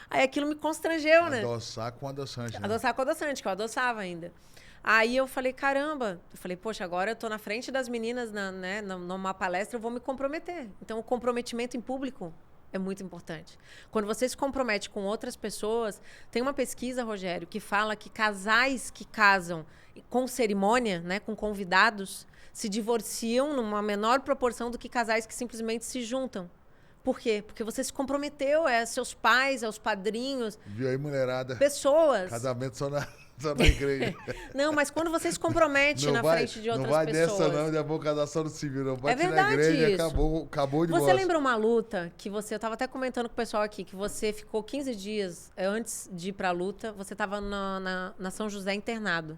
Aí aquilo me constrangeu, né? Adoçar com adoçante, né? Adoçar com adoçante, que eu adoçava ainda. Aí eu falei, caramba, poxa, agora eu tô na frente das meninas, numa palestra, eu vou me comprometer. Então, o comprometimento em público é muito importante. Quando você se compromete com outras pessoas, tem uma pesquisa, Rogério, que fala que casais que casam com cerimônia, né, com convidados, se divorciam numa menor proporção do que casais que simplesmente se juntam. Por quê? Porque você se comprometeu, seus pais, aos padrinhos. Viu aí, mulherada? Pessoas. Casamento só na igreja. Não, mas quando você se compromete na frente de outras pessoas... Não vai dessa não, de vou casar só no civil. Não vai É verdade na igreja e isso. acabou de Você lembra uma luta que você... Eu estava até comentando com o pessoal aqui, que você ficou 15 dias antes de ir para a luta, você estava na São José internado.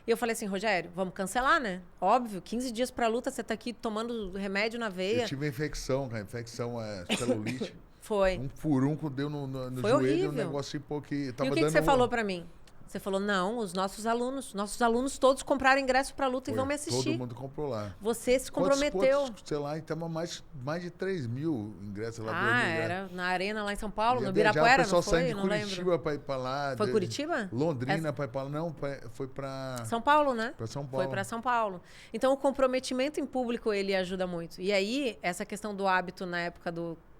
E eu falei assim, Rogério, vamos cancelar, né? Óbvio, 15 dias para a luta, você está aqui tomando remédio na veia. Eu tive infecção, cara. Infecção celulite. Foi. Um furúnculo deu no Foi joelho, horrível. um negócio um pouco que... E o que você falou para mim? Você falou, não, os nossos alunos todos compraram ingresso para a luta e vão me assistir. Todo mundo comprou lá. Você se comprometeu. Sei lá, então mais de 3 mil ingressos lá. Era na arena lá em São Paulo, no Ibirapuera, Ibirapuera, não foi? Não lembro. Curitiba para ir para lá. Foi Curitiba? Londrina para ir para lá. Não, foi para... São Paulo, né? Para São Paulo. Foi para São Paulo. Então, o comprometimento em público, ele ajuda muito. E aí, essa questão do hábito na época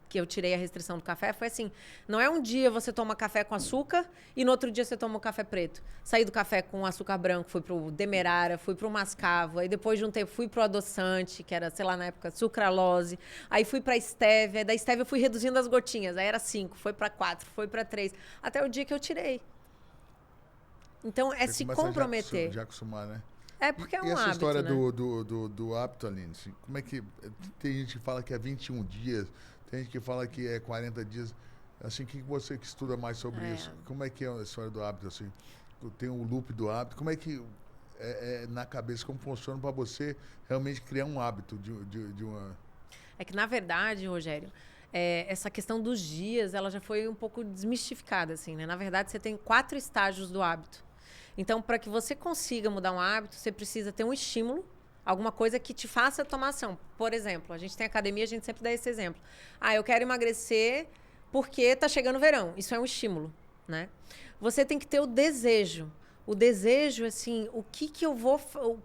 que eu tirei a restrição do café, foi assim, não é um dia você toma café com açúcar e no outro dia você toma um café preto. Saí do café com açúcar branco, fui pro Demerara, fui pro mascavo, aí depois de um tempo fui pro adoçante, que era, sei lá, na época, sucralose, aí fui pra estévia, da estévia eu fui reduzindo as gotinhas, aí era 5, foi pra 4, foi pra 3, até o dia que eu tirei. Então, é se comprometer. Já acostumar, né? É porque é um hábito, hábito, história né? do hábito, Aline, assim, como é que... Tem gente que fala que é 21 dias, tem gente que fala que é 40 dias. Assim, que você que estuda mais sobre isso, como é que é a história do hábito, assim? Tem o loop do hábito, como é que na cabeça, como funciona para você realmente criar um hábito de uma... É que, na verdade, Rogério, essa questão dos dias, ela já foi um pouco desmistificada, assim, né? Na verdade, você tem 4 estágios do hábito. Então, para que você consiga mudar um hábito, você precisa ter um estímulo, alguma coisa que te faça tomar ação. Por exemplo, a gente tem academia, a gente sempre dá esse exemplo. Eu quero emagrecer porque está chegando o verão. Isso é um estímulo, né? Você tem que ter o desejo. O desejo, assim,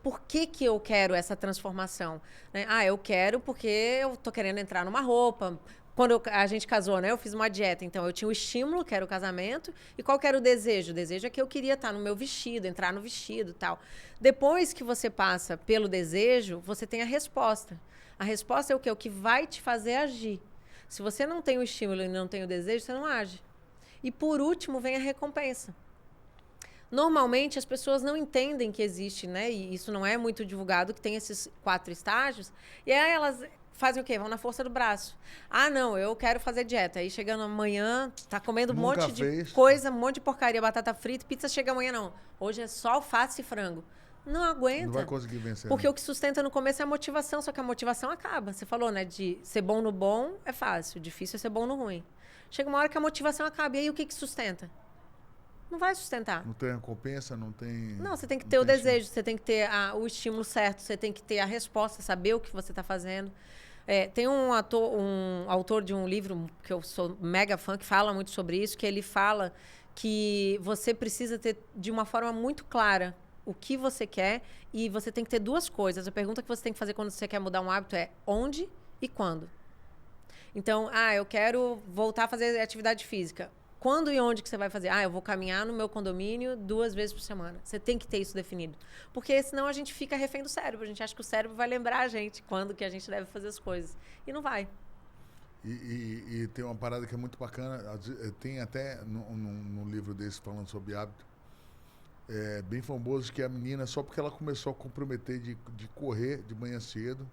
por que eu quero essa transformação? Né? Eu quero porque eu tô querendo entrar numa roupa. Quando a gente casou, né? Eu fiz uma dieta, então eu tinha o estímulo, que era o casamento, e qual que era o desejo? O desejo é que eu queria estar no meu vestido, entrar no vestido e tal. Depois que você passa pelo desejo, você tem a resposta. A resposta é o quê? O que vai te fazer agir. Se você não tem o estímulo e não tem o desejo, você não age. E por último, vem a recompensa. Normalmente, as pessoas não entendem que existe, né? E isso não é muito divulgado, que tem esses 4 estágios. E aí elas fazem o quê? Vão na força do braço. Não, eu quero fazer dieta. Aí chegando amanhã, tá comendo um monte de coisa, um monte de porcaria, batata frita, pizza chega amanhã, não. Hoje é só alface e frango. Não aguenta. Não vai conseguir vencer. Porque o que sustenta no começo é a motivação, só que a motivação acaba. Você falou, né? De ser bom no bom é fácil, difícil é ser bom no ruim. Chega uma hora que a motivação acaba. E aí o que sustenta? Não vai sustentar. Não tem recompensa, não tem... Não, você tem que ter o desejo, você tem que ter o estímulo certo, você tem que ter a resposta, saber o que você está fazendo. Tem um autor de um livro que eu sou mega fã, que fala muito sobre isso, que ele fala que você precisa ter, de uma forma muito clara, o que você quer, e você tem que ter 2 coisas. A pergunta que você tem que fazer quando você quer mudar um hábito é onde e quando. Então, eu quero voltar a fazer atividade física. Quando e onde que você vai fazer? Eu vou caminhar no meu condomínio 2 vezes por semana. Você tem que ter isso definido. Porque senão a gente fica refém do cérebro. A gente acha que o cérebro vai lembrar a gente quando que a gente deve fazer as coisas. E não vai. E tem uma parada que é muito bacana. Tem até no livro desse falando sobre hábito. Bem famoso, que a menina, só porque ela começou a comprometer de correr de manhã cedo,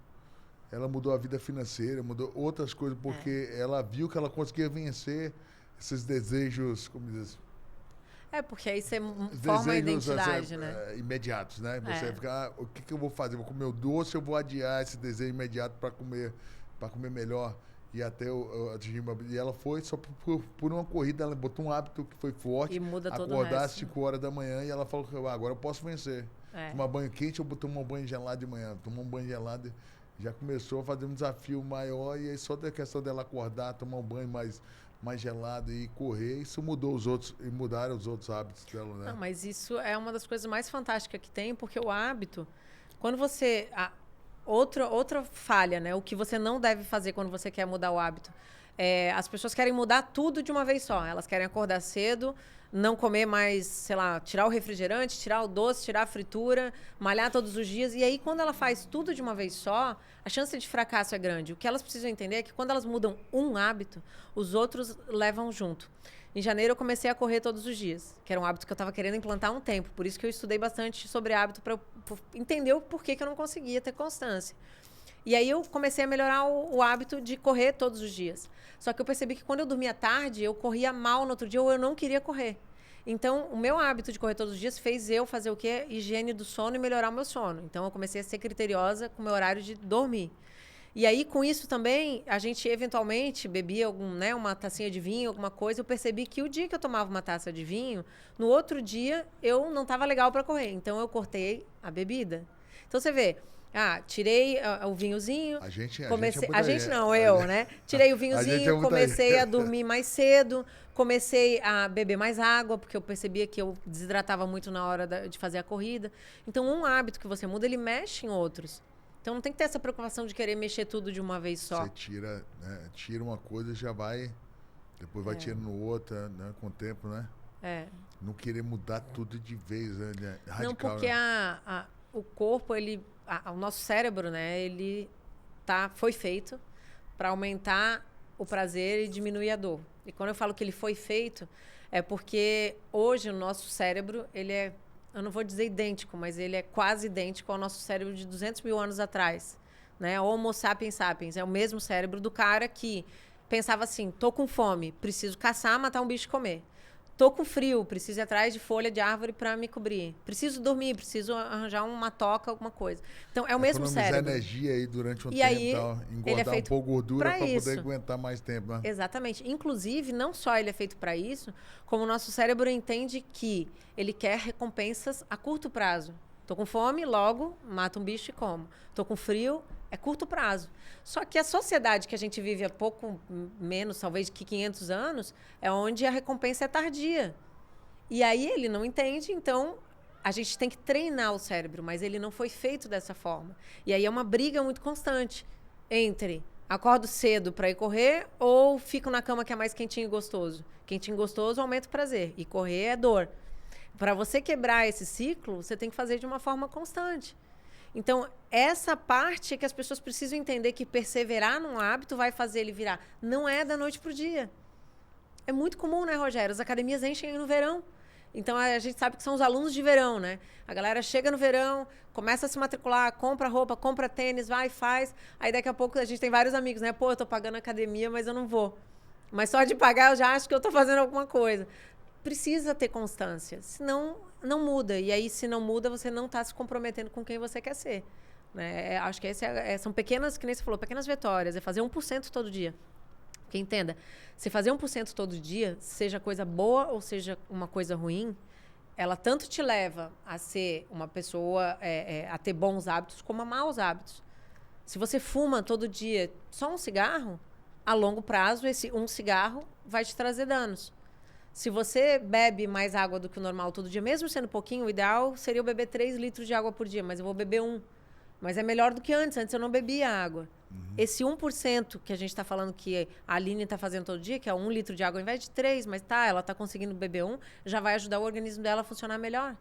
ela mudou a vida financeira, mudou outras coisas, porque ela viu que ela conseguia vencer esses desejos, como diz? Porque aí você forma a identidade, né? Imediatos, né? Você fica, o que eu vou fazer? Vou comer o doce, eu vou adiar esse desejo imediato para comer melhor e até eu atingir uma... E ela foi só por uma corrida, ela botou um hábito que foi forte. E muda todo o resto. Acordar às 5 horas da manhã e ela falou que agora eu posso vencer. Tomar banho quente, eu vou tomar um banho gelado de manhã. Tomar um banho gelado, já começou a fazer um desafio maior e aí só da questão dela acordar, tomar um banho mais gelado e correr, isso mudou mudaram os outros hábitos dela, né? Não, mas isso é uma das coisas mais fantásticas que tem, porque o hábito, quando você... Outra falha, né? O que você não deve fazer quando você quer mudar o hábito. As pessoas querem mudar tudo de uma vez só. Elas querem acordar cedo, não comer mais, sei lá, tirar o refrigerante, tirar o doce, tirar a fritura, malhar todos os dias. E aí, quando ela faz tudo de uma vez só, a chance de fracasso é grande. O que elas precisam entender é que quando elas mudam um hábito, os outros levam junto. Em janeiro, eu comecei a correr todos os dias, que era um hábito que eu estava querendo implantar há um tempo. Por isso que eu estudei bastante sobre hábito, para entender o porquê que eu não conseguia ter constância. E aí eu comecei a melhorar o hábito de correr todos os dias. Só que eu percebi que quando eu dormia tarde, eu corria mal no outro dia ou eu não queria correr. Então, o meu hábito de correr todos os dias fez eu fazer o quê? Higiene do sono e melhorar o meu sono. Então, eu comecei a ser criteriosa com o meu horário de dormir. E aí, com isso também, a gente eventualmente bebia uma tacinha de vinho, alguma coisa. Eu percebi que o dia que eu tomava uma taça de vinho, no outro dia eu não estava legal para correr. Então, eu cortei a bebida. Então, você vê, tirei o vinhozinho. Comecei, a gente não, eu, né? Tirei o vinhozinho, comecei a dormir mais cedo, comecei a beber mais água, porque eu percebia que eu desidratava muito na hora de fazer a corrida. Então, um hábito que você muda, ele mexe em outros. Então não tem que ter essa preocupação de querer mexer tudo de uma vez só. Você tira uma coisa e já vai, depois vai tirando outra, né, com o tempo, né? Não querer mudar tudo de vez, né? Radical, não, porque né? O corpo, o nosso cérebro, né, ele foi feito para aumentar o prazer e diminuir a dor. E quando eu falo que ele foi feito, é porque hoje o nosso cérebro, ele é, eu não vou dizer idêntico, mas ele é quase idêntico ao nosso cérebro de 200 mil anos atrás. Né? Homo sapiens sapiens. É o mesmo cérebro do cara que pensava assim, tô com fome, preciso caçar, matar um bicho e comer. Tô com frio, preciso ir atrás de folha de árvore para me cobrir. Preciso dormir, preciso arranjar uma toca, alguma coisa. Então, é o mesmo cérebro. Energia aí durante um e tempo, aí, engordar um pouco gordura para poder aguentar mais tempo. Né? Exatamente. Inclusive, não só ele é feito para isso, como o nosso cérebro entende que ele quer recompensas a curto prazo. Tô com fome, logo mato um bicho e como. Tô com frio, é curto prazo. Só que a sociedade que a gente vive há pouco menos, talvez, que 500 anos, é onde a recompensa é tardia. E aí ele não entende, então a gente tem que treinar o cérebro, mas ele não foi feito dessa forma. E aí é uma briga muito constante entre acordo cedo para ir correr ou fico na cama que é mais quentinho e gostoso. Quentinho e gostoso aumenta o prazer e correr é dor. Para você quebrar esse ciclo, você tem que fazer de uma forma constante. Então, essa parte é que as pessoas precisam entender que perseverar num hábito vai fazer ele virar. Não é da noite pro dia. É muito comum, né, Rogério? As academias enchem no verão. Então, a gente sabe que são os alunos de verão, né? A galera chega no verão, começa a se matricular, compra roupa, compra tênis, vai e faz. Aí, daqui a pouco, a gente tem vários amigos, né? Pô, eu tô pagando academia, mas eu não vou. Mas só de pagar, eu já acho que eu tô fazendo alguma coisa. Precisa ter constância, senão não muda. E aí, se não muda, você não está se comprometendo com quem você quer ser. Né? Acho que são pequenas, que nem você falou, pequenas vitórias. É fazer 1% todo dia. Porque entenda, se fazer 1% todo dia, seja coisa boa ou seja uma coisa ruim, ela tanto te leva a ser uma pessoa, a ter bons hábitos, como a maus hábitos. Se você fuma todo dia só um cigarro, a longo prazo, esse um cigarro vai te trazer danos. Se você bebe mais água do que o normal todo dia, mesmo sendo pouquinho, o ideal seria eu beber 3 litros de água por dia, mas eu vou beber 1. Mas é melhor do que antes. Antes eu não bebia água. Esse 1% que a gente está falando que a Aline está fazendo todo dia, que é 1 litro de água ao invés de 3, mas ela está conseguindo beber 1, já vai ajudar o organismo dela a funcionar melhor.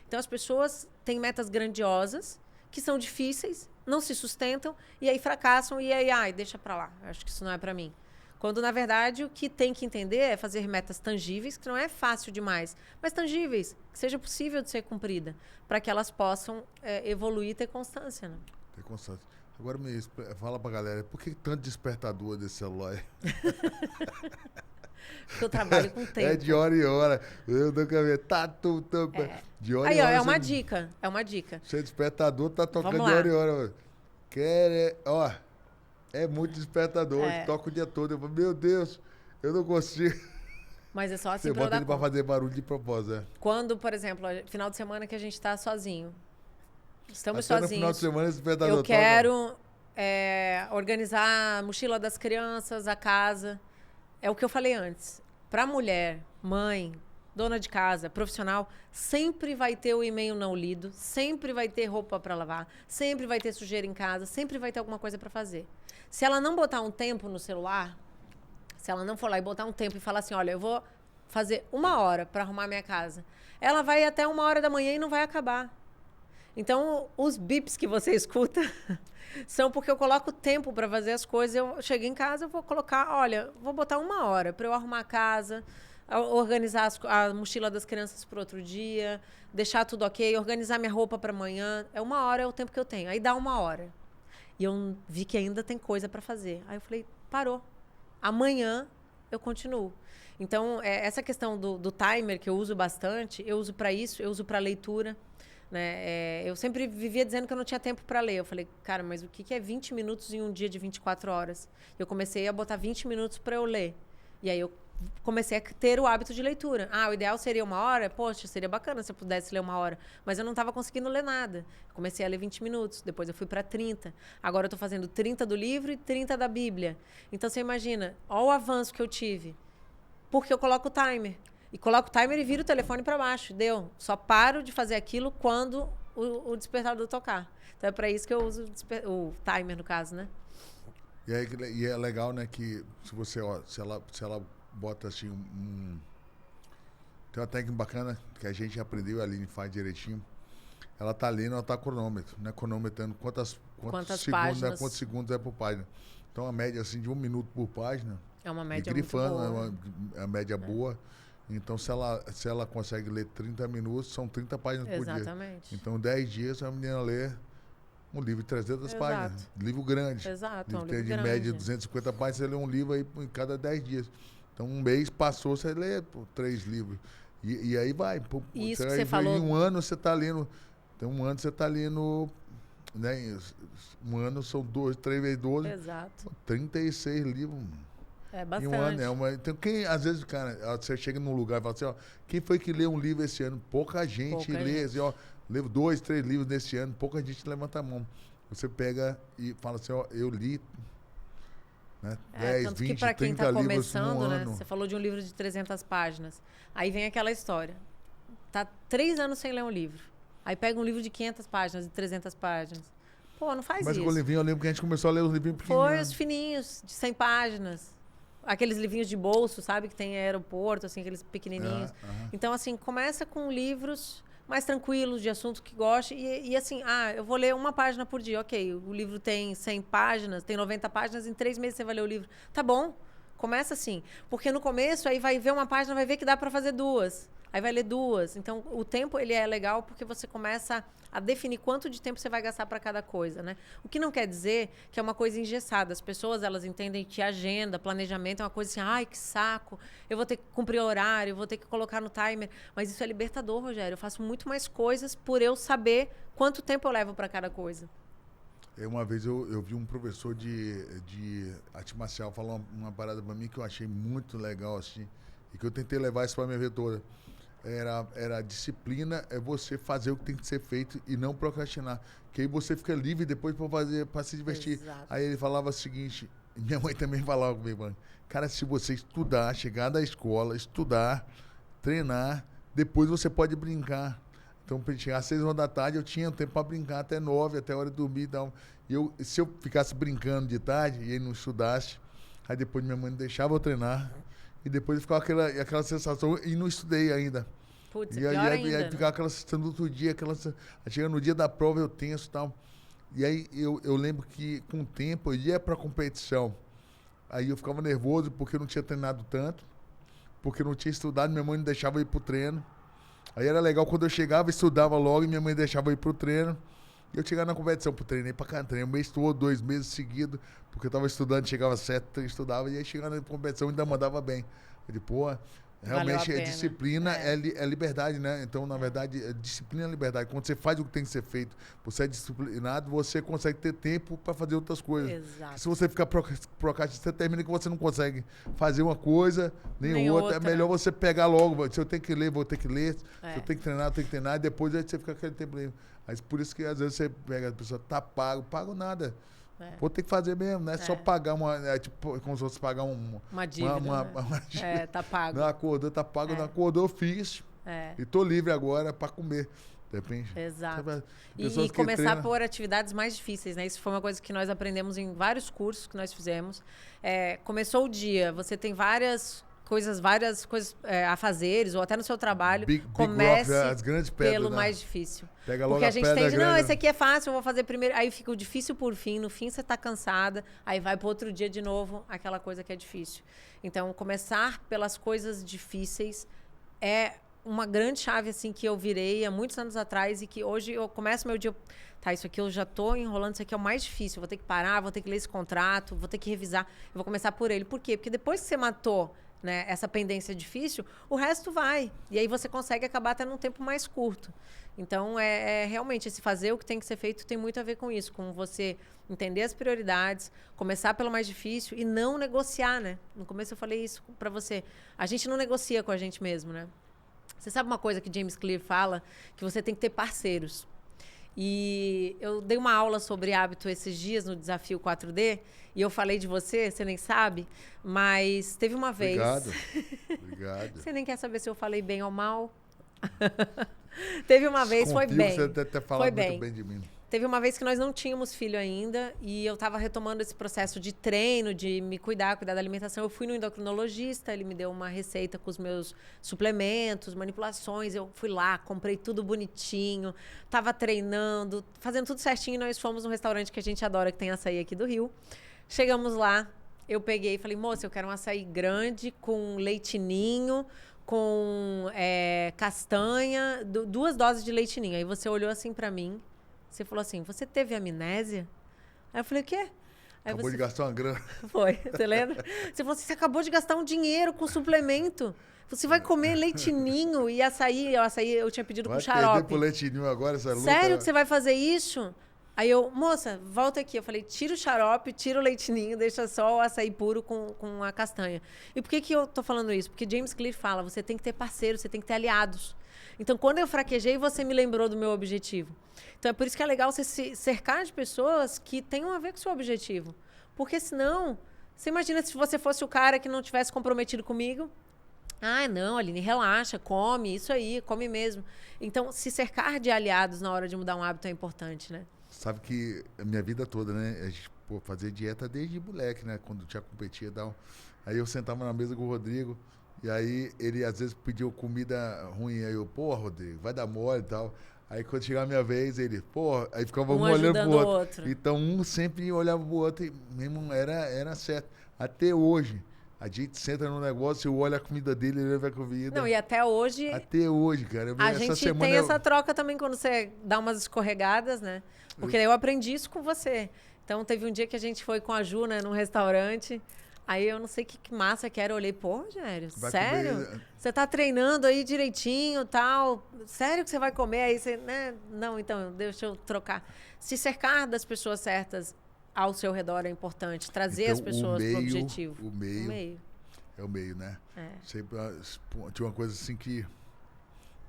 Então as pessoas têm metas grandiosas, que são difíceis, não se sustentam, e aí fracassam, e aí, deixa pra lá, acho que isso não é pra mim. Quando, na verdade, o que tem que entender é fazer metas tangíveis, que não é fácil demais, mas tangíveis, que seja possível de ser cumprida, para que elas possam evoluir e ter constância. Né? Ter constância. Agora fala pra galera, por que tanto despertador desse celular? Porque eu trabalho com tempo. É de hora em hora. Eu nunca vi. De hora em hora. É uma dica. É uma dica. Seu despertador tá tocando de hora em hora. É muito despertador. Toca o dia todo. Eu falo, meu Deus, eu não consigo. Mas é só assim Você bota ele pra fazer barulho de propósito. Quando, por exemplo, final de semana que a gente tá sozinho. Estamos Até sozinhos. No final de semana, esse despertador eu quero organizar a mochila das crianças, a casa. É o que eu falei antes. Para mulher, mãe, dona de casa, profissional, sempre vai ter o e-mail não lido, sempre vai ter roupa para lavar, sempre vai ter sujeira em casa, sempre vai ter alguma coisa para fazer. Se ela não botar um tempo no celular, se ela não for lá e botar um tempo e falar assim, olha, eu vou fazer 1 hora para arrumar minha casa, ela vai até 1h da manhã e não vai acabar. Então, os bips que você escuta são porque eu coloco tempo para fazer as coisas. Eu cheguei em casa, eu vou colocar, olha, vou botar 1 hora para eu arrumar a casa, organizar a mochila das crianças para outro dia, deixar tudo ok, organizar minha roupa para amanhã. 1 hora é o tempo que eu tenho. Aí dá 1 hora. E eu vi que ainda tem coisa para fazer. Aí eu falei, parou. Amanhã eu continuo. Então, essa questão do timer que eu uso bastante, eu uso para isso, eu uso para leitura. né? Eu sempre vivia dizendo que eu não tinha tempo para ler. Eu falei, cara, mas o que é 20 minutos em um dia de 24 horas? Eu comecei a botar 20 minutos para eu ler. E aí eu comecei a ter o hábito de leitura. O ideal seria 1 hora? Poxa, seria bacana se eu pudesse ler 1 hora. Mas eu não estava conseguindo ler nada. Eu comecei a ler 20 minutos, depois eu fui para 30. Agora eu estou fazendo 30 do livro e 30 da Bíblia. Então você imagina, olha o avanço que eu tive. Porque eu coloco o timer. E coloco o timer e viro o telefone para baixo. Deu. Só paro de fazer aquilo quando o despertador tocar. Então é para isso que eu uso o timer, no caso, né? E, aí, e é legal, né, que se você, ó, se ela bota assim tem uma técnica bacana que a gente aprendeu, a Aline faz direitinho. Ela tá lendo, ela tá cronômetro, né? Cronometrando quantos segundos, páginas. Né, quantos segundos é por página. Então a média assim de 1 minuto por página. É uma média grifando, muito boa. É uma média boa. Então se ela consegue ler 30 minutos, são 30 páginas por dia. Exatamente. Então 10 dias a menina lê um livro de 300 páginas. Livro grande. Exato, livro um livro de grande. média 250 páginas, você lê um livro aí em cada 10 dias. Então, um mês passou, você lê 3 livros. E aí vai. Isso que você falou. Em um ano você está lendo. Então, um ano você está lendo. Né, um ano são 3 vezes 12. Exato. 36 livros. É bastante. Em um ano. Então, às vezes, cara, você chega num lugar e fala assim: ó, quem foi que leu um livro esse ano? Pouca gente lê. Assim, ó, levo 2, 3 livros nesse ano, pouca gente levanta a mão. Você pega e fala assim: ó, eu li. Né? 10, tanto 20, que para quem está começando, né? Ano. Você falou de um livro de 300 páginas. Aí vem aquela história. Tá 3 anos sem ler um livro. Aí pega um livro de 500 páginas, de 300 páginas. Pô, não faz Mas isso. Mas com o livrinho, eu lembro que a gente começou a ler os livrinhos pequenininhos. Foi os fininhos, de 100 páginas. Aqueles livrinhos de bolso, sabe? Que tem aeroporto, assim, aqueles pequenininhos. Então, assim, começa com livros mais tranquilos, de assunto que goste. E assim, eu vou ler 1 página por dia. Ok, o livro tem 100 páginas, tem 90 páginas, em 3 meses você vai ler o livro. Tá bom, começa assim. Porque no começo, aí vai ver 1 página, vai ver que dá para fazer 2. Aí vai ler 2. Então, o tempo, ele é legal porque você começa a definir quanto de tempo você vai gastar para cada coisa, né? O que não quer dizer que é uma coisa engessada. As pessoas, elas entendem que agenda, planejamento é uma coisa assim, ai, que saco, eu vou ter que cumprir horário, eu vou ter que colocar no timer. Mas isso é libertador, Rogério. Eu faço muito mais coisas por eu saber quanto tempo eu levo para cada coisa. Uma vez eu vi um professor de arte marcial falar uma parada para mim que eu achei muito legal, assim, e que eu tentei levar isso para minha vida toda. Era a disciplina, é você fazer o que tem que ser feito e não procrastinar. Que aí você fica livre depois para se divertir. Exato. Aí ele falava o seguinte, minha mãe também falava comigo, mano, cara, se você estudar, chegar da escola, estudar, treinar, depois você pode brincar. Então, para chegar às 6 horas da tarde, eu tinha tempo para brincar até 9, até a hora de dormir e tal. E se eu ficasse brincando de tarde e ele não estudasse, aí depois minha mãe não deixava eu treinar. E depois ficava aquela sensação, e não estudei ainda. Putz, e aí ficava aquela sensação do outro dia, chegando no dia da prova eu tenso e tal. E aí eu lembro que com o tempo eu ia pra competição. Aí eu ficava nervoso porque eu não tinha treinado tanto, porque eu não tinha estudado, minha mãe não deixava eu ir pro treino. Aí era legal quando eu chegava, estudava logo e minha mãe deixava eu ir pro treino. E eu chegava na competição, treinei pra cá, treinei um mês todo, 2 meses seguidos, porque eu tava estudando, chegava 7, estudava, e aí chegava na competição e ainda mandava bem. Eu disse, pô, realmente disciplina é liberdade, né? Então, na verdade, disciplina é liberdade. Quando você faz o que tem que ser feito, você é disciplinado, você consegue ter tempo para fazer outras coisas. Exato. Se você ficar procrastinando, você termina que você não consegue fazer uma coisa, nem outra. É melhor você pegar logo. Se eu tenho que ler, vou ter que ler. Se eu tenho que treinar, eu tenho que treinar. E depois aí você fica aquele tempo livre. Mas por isso que às vezes você pega a pessoa, tá pago nada. Vou ter que fazer mesmo, não é só pagar tipo, como se fosse pagar uma dívida. Uma dívida. Tá pago. Não acordou, tá pago, não acordou, fiz. E tô livre agora para comer. Depende. Exato. E começar por atividades mais difíceis, né? Isso foi uma coisa que nós aprendemos em vários cursos que nós fizemos. Começou o dia, você tem várias coisas afazeres, ou até no seu trabalho, comece as grandes pedras, pelo mais difícil. Pega logo porque a gente pedra tende, grande. esse aqui é fácil, eu vou fazer primeiro. Aí fica o difícil por fim, no fim você tá cansada, aí vai pro outro dia de novo, aquela coisa que é difícil. Então, começar pelas coisas difíceis é uma grande chave, assim, que eu virei há muitos anos atrás e que hoje eu começo meu dia... Tá, isso aqui eu já tô enrolando, isso aqui é o mais difícil. Eu vou ter que parar, vou ter que ler esse contrato, vou ter que revisar. Eu vou começar por ele. Por quê? Porque depois que você matou né, essa pendência difícil, o resto vai. E aí você consegue acabar até num tempo mais curto. Então, realmente, esse fazer o que tem que ser feito tem muito a ver com isso, com você entender as prioridades, começar pelo mais difícil e não negociar, né? No começo eu falei isso para você. A gente não negocia com a gente mesmo, né? Você sabe uma coisa que James Clear fala? Que você tem que ter parceiros. E eu dei uma aula sobre hábito esses dias no Desafio 4D, e eu falei de você, você nem sabe, mas teve uma vez... Obrigado. Você nem quer saber se eu falei bem ou mal? Teve uma vez, foi bem. Você até falou muito bem de mim. Teve uma vez que nós não tínhamos filho ainda e eu estava retomando esse processo de treino, de me cuidar da alimentação. Eu fui no endocrinologista, ele me deu uma receita com os meus suplementos, manipulações. Eu fui lá, comprei tudo bonitinho, estava treinando, fazendo tudo certinho. Nós fomos num restaurante que a gente adora, que tem açaí aqui do Rio. Chegamos lá, eu peguei e falei, moça, eu quero um açaí grande com leitinho, com castanha, 2 doses de leitinho. Aí você olhou assim para mim. Você falou assim, você teve amnésia? Aí eu falei, o quê? Aí acabou de gastar uma grana. Foi, você lembra? Você falou assim, você acabou de gastar um dinheiro com suplemento. Você vai comer leitinho e açaí. O açaí eu tinha pedido com xarope. Vai perder pro leitinho agora, essa luta. Sério que você vai fazer isso? Aí eu, moça, volta aqui. Eu falei, tira o xarope, tira o leitinho, deixa só o açaí puro com a castanha. E por que eu tô falando isso? Porque James Clear fala, você tem que ter parceiros, você tem que ter aliados. Então, quando eu fraquejei, você me lembrou do meu objetivo. Então, é por isso que é legal você se cercar de pessoas que tenham a ver com o seu objetivo. Porque senão, você imagina se você fosse o cara que não tivesse comprometido comigo. Ah, não, Aline, relaxa, come, isso aí, come mesmo. Então, se cercar de aliados na hora de mudar um hábito é importante, né? Sabe que a minha vida toda, né? A gente fazia dieta desde moleque, né? Quando tinha competia e tal. Aí eu sentava na mesa com o Rodrigo e aí ele às vezes pediu comida ruim. Aí eu, pô, Rodrigo, vai dar mole e tal. Aí quando chegava a minha vez, ele, pô, aí ficava um olhando pro outro. Então um sempre olhava pro outro e mesmo era certo. Até hoje. A gente senta no negócio, eu olho a comida dele, ele leva a comida. Não, e até hoje... Até hoje, cara. A gente tem essa troca também quando você dá umas escorregadas, né? Porque eu aprendi isso com você. Então, teve um dia que a gente foi com a Ju, né, num restaurante. Aí, eu não sei que massa que era. Eu olhei, pô, Rogério, sério? Comer... Você tá treinando aí direitinho e tal? Sério que você vai comer? Aí você, né? Não, então, deixa eu trocar. Se cercar das pessoas certas ao seu redor é importante. Trazer as pessoas para o objetivo. O meio. É o meio, né? Sempre tinha uma coisa assim que...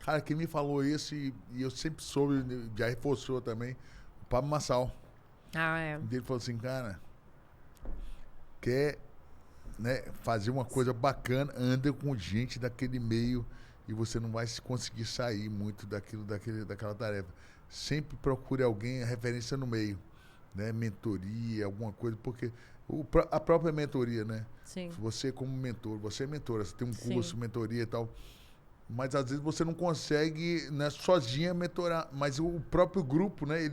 Cara, quem me falou isso e eu sempre soube, já reforçou também, o Pablo Massal. Ah, é. Ele falou assim, cara, quer, né, fazer uma coisa bacana, anda com gente daquele meio e você não vai conseguir sair muito daquela tarefa. Sempre procure alguém, a referência no meio. Né, mentoria, alguma coisa, porque a própria mentoria, né? Sim. Você como mentor, você é mentora, você tem um curso, mentoria e tal, mas às vezes você não consegue, né, sozinha mentorar, mas o próprio grupo, né?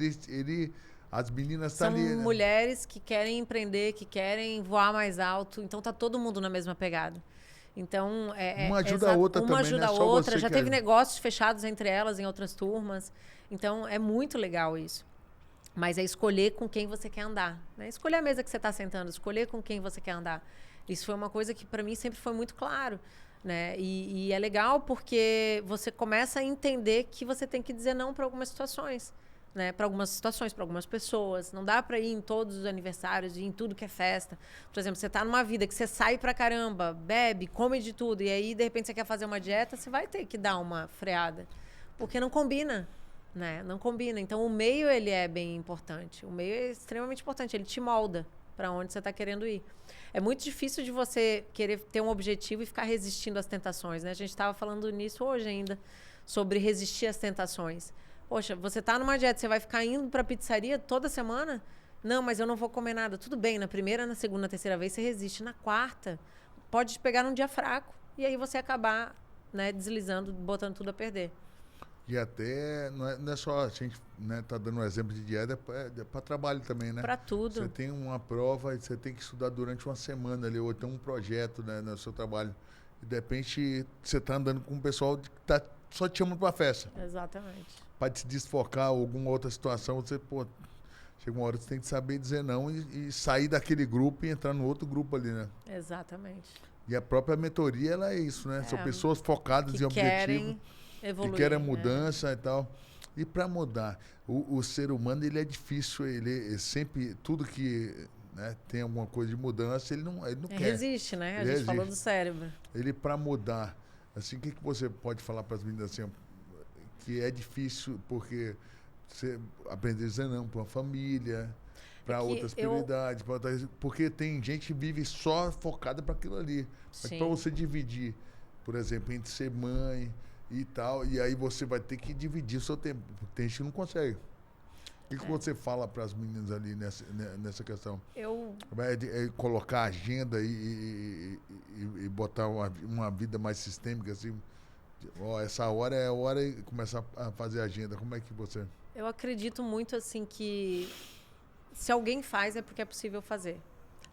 As meninas estão ali. São mulheres que querem empreender, que querem voar mais alto, então tá todo mundo na mesma pegada. Então, uma ajuda a outra também, uma ajuda a outra, já teve é... negócios fechados entre elas em outras turmas. Então, é muito legal isso. Mas é escolher com quem você quer andar. Né? Escolher a mesa que você está sentando, escolher com quem você quer andar. Isso foi uma coisa que, para mim, sempre foi muito claro. Né? E é legal porque você começa a entender que você tem que dizer não para algumas situações. Né? Para algumas situações, para algumas pessoas. Não dá para ir em todos os aniversários e em tudo que é festa. Por exemplo, você está numa vida que você sai pra caramba, bebe, come de tudo, e aí, de repente, você quer fazer uma dieta, você vai ter que dar uma freada. Porque não combina. Né? Não combina. Então, o meio ele é bem importante. O meio é extremamente importante. Ele te molda para onde você está querendo ir. É muito difícil de você querer ter um objetivo e ficar resistindo às tentações. Né? A gente estava falando nisso hoje ainda, sobre resistir às tentações. Poxa, você está numa dieta, você vai ficar indo para a pizzaria toda semana? Não, mas eu não vou comer nada. Tudo bem, na primeira, na segunda, na terceira vez você resiste. Na quarta, pode te pegar num dia fraco e aí você acabar, né, deslizando, botando tudo a perder. E até, não é só a gente, né, tá dando um exemplo de dieta, é para trabalho também, né? Para tudo. Você tem uma prova e você tem que estudar durante uma semana ali, ou tem um projeto, né, no seu trabalho. E de repente você tá andando com um pessoal que tá só te chamando para festa. Exatamente. Para te desfocar ou alguma outra situação, você, pô, chega uma hora que você tem que saber dizer não e sair daquele grupo e entrar no outro grupo ali, né? Exatamente. E a própria mentoria, ela é isso, né? São pessoas focadas em objetivo. Evoluir, que querem mudança e tal. E para mudar, o ser humano, ele é difícil, ele sempre, tudo que, né, tem alguma coisa de mudança, ele não quer. Resiste, né? A gente falou do cérebro. Ele, para mudar, assim, o que você pode falar para as meninas assim, que é difícil, porque você aprender a dizer não para uma família, para outras prioridades, porque tem gente que vive só focada para aquilo ali. Mas para você dividir, por exemplo, entre ser mãe e tal, e aí você vai ter que dividir o seu tempo. Tem gente que não consegue. O que você fala para as meninas ali nessa questão? Vai colocar agenda e botar uma vida mais sistêmica, assim. Essa hora é a hora e começar a fazer agenda. Como é que você... Eu acredito muito, assim, que se alguém faz é porque é possível fazer.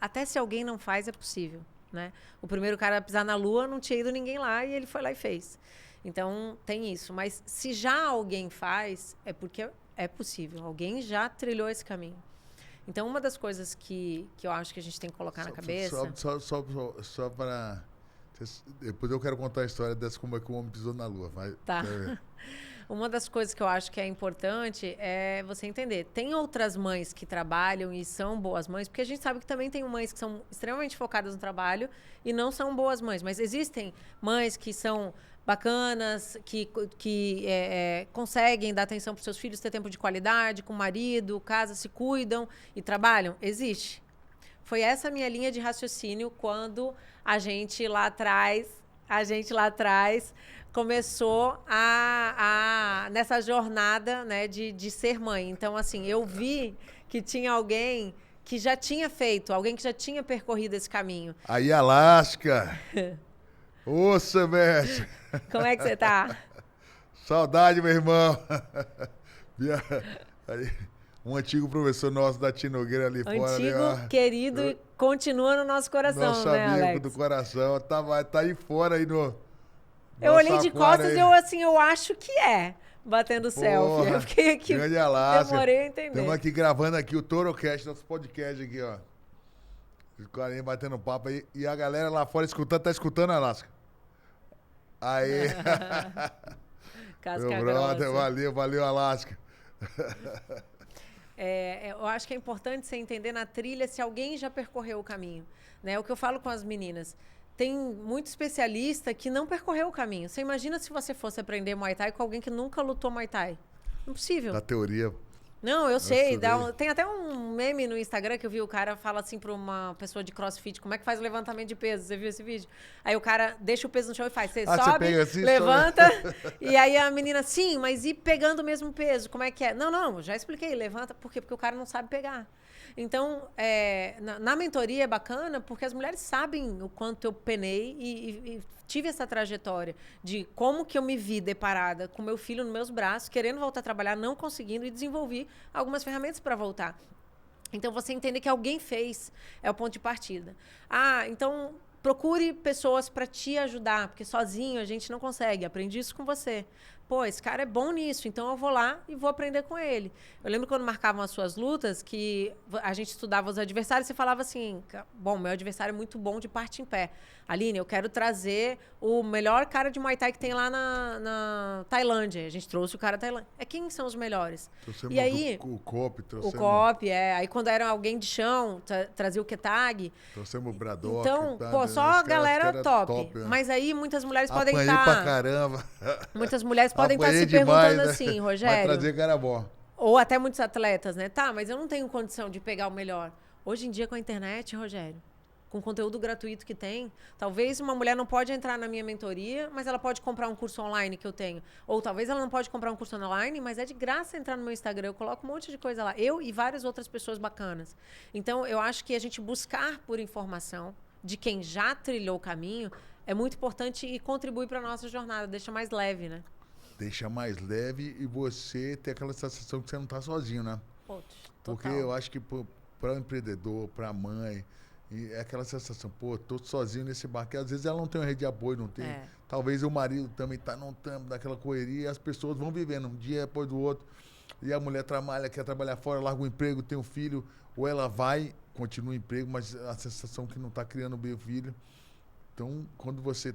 Até se alguém não faz, é possível, né? O primeiro cara a pisar na Lua, não tinha ido ninguém lá e ele foi lá e fez. Então, tem isso. Mas se já alguém faz, é porque é possível. Alguém já trilhou esse caminho. Então, uma das coisas que eu acho que a gente tem que colocar na cabeça... Só para... Depois eu quero contar a história dessa, como é que o homem pisou na Lua. Tá. Uma das coisas que eu acho que é importante é você entender. Tem outras mães que trabalham e são boas mães, porque a gente sabe que também tem mães que são extremamente focadas no trabalho e não são boas mães. Mas existem mães que são bacanas, que conseguem dar atenção para os seus filhos, ter tempo de qualidade, com o marido, casa, se cuidam e trabalham. Existe. Foi essa a minha linha de raciocínio quando a gente lá atrás começou nessa jornada, né, de ser mãe. Então, assim, eu vi que tinha alguém que já tinha feito, alguém que já tinha percorrido esse caminho. Aí, Alasca! Ô, Semestre! Como é que você tá? Saudade, meu irmão! Um antigo professor nosso da Tia Nogueira ali fora. Antigo, querido, continua no nosso coração, nosso né, amigo Alex? do coração. Tá aí fora aí no... Eu olhei de costas e eu acho que é. Batendo selfie. Eu fiquei aqui, grande Alasca. Demorei a entender. Estamos aqui gravando aqui o Torocast, nosso podcast aqui, ó. Os carinhas batendo papo aí. E a galera lá fora escutando, tá escutando, Alasca? Aí. Casca meu brother, valeu, Alasca. Eu acho que é importante você entender na trilha se alguém já percorreu o caminho, né? O que eu falo com as meninas. Tem muito especialista que não percorreu o caminho. Você imagina se você fosse aprender Muay Thai com alguém que nunca lutou Muay Thai? Impossível. Da teoria. Não, eu sei. Tem até um meme no Instagram que eu vi, o cara fala assim para uma pessoa de crossfit, como é que faz o levantamento de peso? Você viu esse vídeo? Aí o cara deixa o peso no chão e faz. Você sobe, assim, levanta, e aí a menina, sim, mas e pegando o mesmo peso? Como é que é? Não, já expliquei, levanta. Por quê? Porque o cara não sabe pegar. Então, na mentoria é bacana porque as mulheres sabem o quanto eu penei e tive essa trajetória de como que eu me vi deparada com meu filho nos meus braços, querendo voltar a trabalhar, não conseguindo, e desenvolvi algumas ferramentas para voltar. Então, você entender que alguém fez é o ponto de partida. Então, procure pessoas para te ajudar, porque sozinho a gente não consegue. Aprendi isso com você. Pô, esse cara é bom nisso, então eu vou lá e vou aprender com ele. Eu lembro quando marcavam as suas lutas, que a gente estudava os adversários, você falava assim, bom, meu adversário é muito bom de parte em pé. Aline, eu quero trazer o melhor cara de Muay Thai que tem lá na Tailândia. A gente trouxe o cara da Tailândia. Quem são os melhores? Trouxemos e aí, o Cop. O Cop, Aí quando era alguém de chão, trazia o Ketag. Trouxemos o Braddock. Então, só a galera top. Mas aí muitas mulheres podem estar... pra caramba. Muitas mulheres podem estar se perguntando assim, Rogério. Vai trazer cara bom. Ou até muitos atletas, né? Tá, mas eu não tenho condição de pegar o melhor. Hoje em dia, com a internet, Rogério, com o conteúdo gratuito que tem, talvez uma mulher não pode entrar na minha mentoria, mas ela pode comprar um curso online que eu tenho. Ou talvez ela não pode comprar um curso online, mas é de graça entrar no meu Instagram. Eu coloco um monte de coisa lá. Eu e várias outras pessoas bacanas. Então, eu acho que a gente buscar por informação de quem já trilhou o caminho é muito importante e contribui para a nossa jornada. Deixa mais leve, né? Deixa mais leve e você ter aquela sensação que você não está sozinho, né? Total. Porque eu acho que para o empreendedor, para a mãe, é aquela sensação, tô sozinho nesse barco. Às vezes ela não tem uma rede de apoio, não tem. Talvez o marido também não daquela correria, e as pessoas vão vivendo um dia depois do outro. E a mulher trabalha, quer trabalhar fora, larga o emprego, tem um filho, ou ela vai, continua o emprego, mas a sensação que não está criando bem o filho. Então, quando você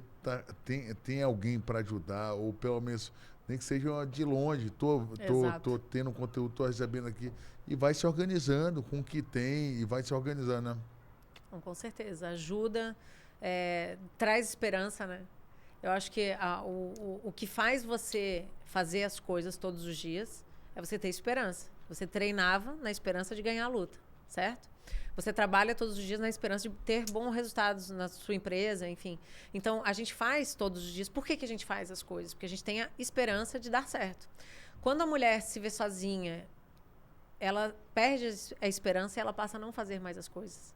tem alguém para ajudar, ou pelo menos, nem que seja de longe, tô tendo conteúdo, tô recebendo aqui, e vai se organizando com o que tem, e vai se organizando, né? Então, com certeza. Ajuda, traz esperança, né? Eu acho que o que faz você fazer as coisas todos os dias é você ter esperança. Você treinava na esperança de ganhar a luta, certo? Você trabalha todos os dias na esperança de ter bons resultados na sua empresa, enfim. Então, a gente faz todos os dias. Por que a gente faz as coisas? Porque a gente tem a esperança de dar certo. Quando a mulher se vê sozinha, ela perde a esperança e ela passa a não fazer mais as coisas.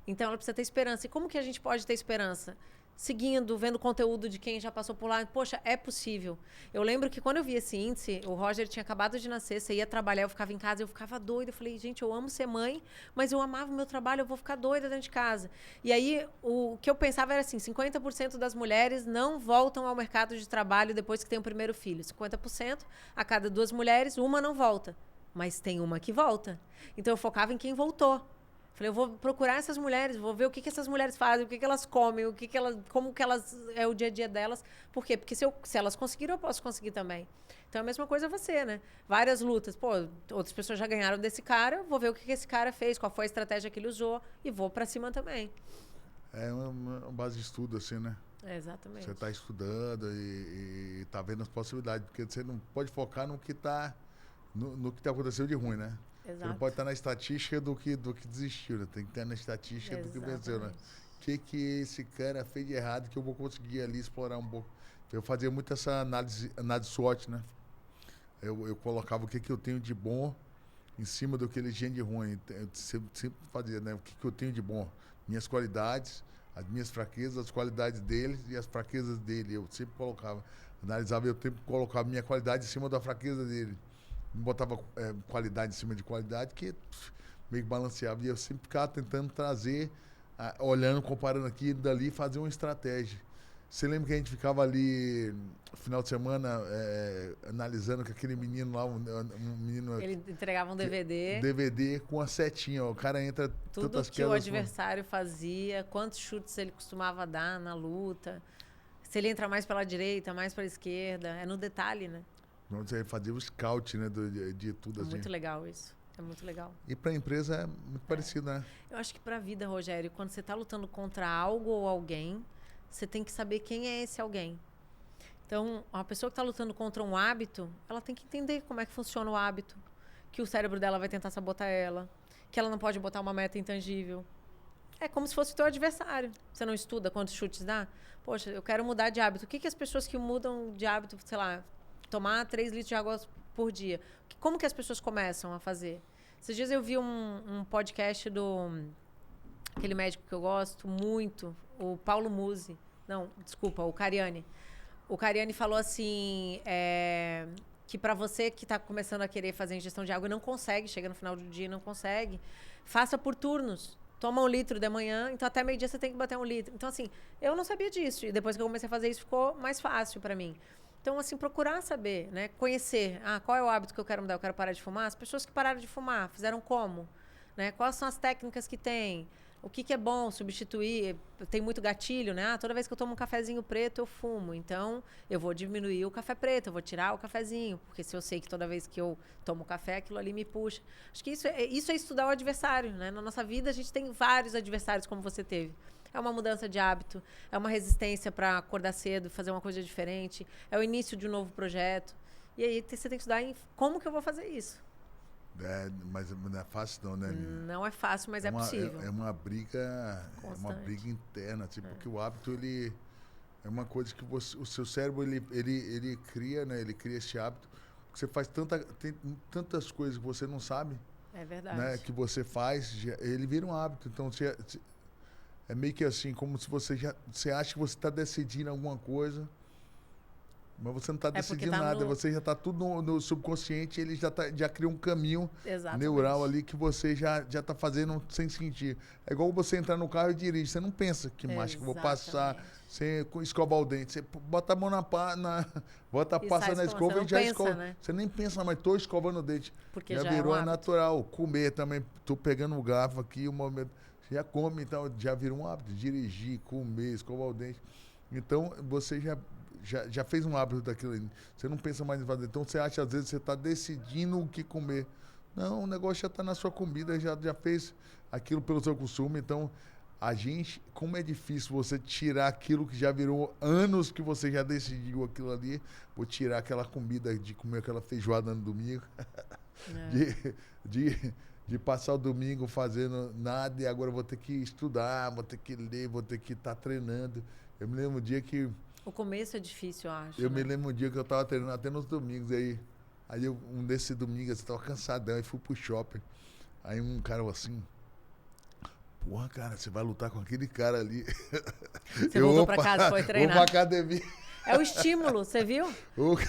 Então, ela precisa ter esperança. E como que a gente pode ter esperança? Seguindo, vendo conteúdo de quem já passou por lá. Poxa, é possível. Eu lembro que quando eu vi esse índice, o Roger tinha acabado de nascer, você ia trabalhar, eu ficava em casa, eu ficava doida. Eu falei, gente, eu amo ser mãe, mas eu amava o meu trabalho, eu vou ficar doida dentro de casa. E aí, o que eu pensava era assim, 50% das mulheres não voltam ao mercado de trabalho depois que tem o primeiro filho. 50%, a cada 2 mulheres, uma não volta. Mas tem uma que volta. Então, eu focava em quem voltou. Falei, eu vou procurar essas mulheres, vou ver o que essas mulheres fazem, o que elas comem, como que elas é o dia a dia delas. Por quê? Porque se elas conseguiram, eu posso conseguir também. Então, a mesma coisa você, né? Várias lutas. Pô, outras pessoas já ganharam desse cara, vou ver o que esse cara fez, qual foi a estratégia que ele usou e vou pra cima também. É uma base de estudo, assim, né? Exatamente. Você está estudando e tá vendo as possibilidades, porque você não pode focar no que está acontecendo de ruim, né? Exato. Você não pode estar na estatística do que desistiu, né? Tem que estar na estatística do que venceu, né? O que esse cara fez de errado que eu vou conseguir ali explorar um pouco. Eu fazia muito essa análise SWOT, né? Eu colocava o que eu tenho de bom em cima do que ele tinha de ruim. Eu sempre fazia, né? O que eu tenho de bom? Minhas qualidades, as minhas fraquezas, as qualidades dele e as fraquezas dele. Eu sempre analisava, eu sempre colocava minha qualidade em cima da fraqueza dele. Não botava qualidade em cima de qualidade, que meio que balanceava. E eu sempre ficava tentando trazer, olhando, comparando aqui e dali, fazer uma estratégia. Você lembra que a gente ficava ali, no final de semana, analisando com aquele menino lá, um menino... Ele entregava um DVD. DVD com a setinha, ó. O cara entra... Tudo que o adversário fazia, quantos chutes ele costumava dar na luta, se ele entra mais pela direita, mais pela esquerda. É no detalhe, né? Você fazia o scout, né, de tudo assim. Muito legal isso. É muito legal. E para a empresa é muito parecido, né? Eu acho que para a vida, Rogério, quando você está lutando contra algo ou alguém, você tem que saber quem é esse alguém. Então, uma pessoa que está lutando contra um hábito, ela tem que entender como é que funciona o hábito, que o cérebro dela vai tentar sabotar ela, que ela não pode botar uma meta intangível. É como se fosse o teu adversário. Você não estuda quantos chutes dá? Poxa, eu quero mudar de hábito. O que as pessoas que mudam de hábito, sei lá, tomar 3 litros de água por dia. Como que as pessoas começam a fazer? Esses dias eu vi um podcast aquele médico que eu gosto muito, o Paulo Musi. Não, desculpa, o Cariani. O Cariani falou assim, que para você que está começando a querer fazer ingestão de água e não consegue, chega no final do dia e não consegue, faça por turnos. Toma 1 litro de manhã, então até meio-dia você tem que bater 1 litro. Então, assim, eu não sabia disso. E depois que eu comecei a fazer isso, ficou mais fácil para mim. Então, assim, procurar saber, né? Conhecer. Qual é o hábito que eu quero mudar? Eu quero parar de fumar? As pessoas que pararam de fumar, fizeram como? Né? Quais são as técnicas que tem? O que é bom substituir? Tem muito gatilho, né? Toda vez que eu tomo um cafezinho preto, eu fumo. Então, eu vou diminuir o café preto, eu vou tirar o cafezinho. Porque se eu sei que toda vez que eu tomo café, aquilo ali me puxa. Acho que isso é estudar o adversário, né? Na nossa vida, a gente tem vários adversários, como você teve. É uma mudança de hábito, é uma resistência para acordar cedo, fazer uma coisa diferente, é o início de um novo projeto. E aí você tem que estudar em como que eu vou fazer isso. Mas não é fácil não, né, Nina? Não é fácil, mas é possível. É uma briga interna, assim, porque o hábito, ele é uma coisa que o seu cérebro, ele cria, né? Ele cria esse hábito. Você faz tem tantas coisas que você não sabe. É verdade. Né, que você faz, ele vira um hábito. Então, é meio que assim, como se você acha que você está decidindo alguma coisa, mas você não está decidindo nada. Você já está tudo no subconsciente, ele já criou um caminho neural ali que você já está fazendo sem sentir. É igual você entrar no carro e dirigir. Você não pensa que acho que vou passar, você escovar o dente. Você bota a mão passa na escova e já escova. Né? Você nem pensa, mas estou escovando o dente. Porque já virou natural. Comer também. Estou pegando o garfo aqui, o momento... já come, então já vira um hábito, dirigir, comer, escovar o dente. Então, você já fez um hábito daquilo ali. Você não pensa mais em fazer. Então, você acha, às vezes, você está decidindo o que comer. Não, o negócio já está na sua comida, já fez aquilo pelo seu consumo. Então, a gente, como é difícil você tirar aquilo que já virou anos que você já decidiu aquilo ali, vou tirar aquela comida de comer aquela feijoada no domingo, de passar o domingo fazendo nada e agora eu vou ter que estudar, vou ter que ler, vou ter que estar treinando. Eu me lembro um dia que... O começo é difícil, eu acho. Eu me lembro um dia que eu estava treinando até nos domingos. Aí um desses domingos, eu estava cansadão, aí fui pro shopping. Aí um cara falou assim... Porra, cara, você vai lutar com aquele cara ali. Você voltou pra casa, foi treinar. Vou pra academia. É o estímulo, você viu?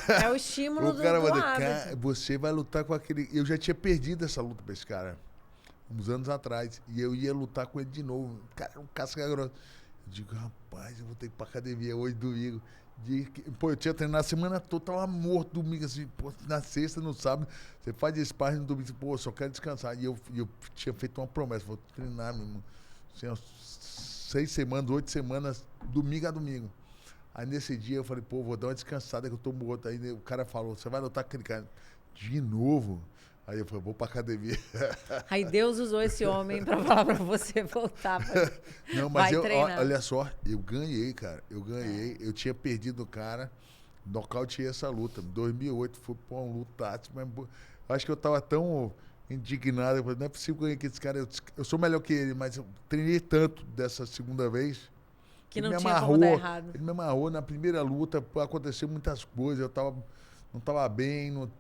É o estímulo do hábito. Você vai lutar com aquele... Eu já tinha perdido essa luta pra esse cara, uns anos atrás. E eu ia lutar com ele de novo. Cara, um casca grossa. Eu digo, rapaz, eu vou ter que ir pra academia hoje, domingo. Pô, eu tinha treinado a semana toda, tava morto domingo, assim, pô, na sexta, no sábado, você faz sparring no domingo, pô, só quero descansar. E eu tinha feito uma promessa, vou treinar, meu irmão, assim, 6 semanas, 8 semanas, domingo a domingo. Aí nesse dia eu falei, pô, vou dar uma descansada que eu tô morto. Aí o cara falou, você vai lutar com aquele cara de novo? Aí eu falei, vou pra academia. Aí Deus usou esse homem pra falar pra você voltar. Não, mas olha só, eu ganhei, cara. Eu ganhei. Eu tinha perdido o cara, nocauteei essa luta. Em 2008, fui pra uma luta, mas acho que eu tava tão indignado. Eu falei, não é possível ganhar com esse cara. Eu sou melhor que ele, mas eu treinei tanto dessa segunda vez. Que não tinha como dar errado. Ele me amarrou na primeira luta, aconteceu muitas coisas. Eu não estava bem, não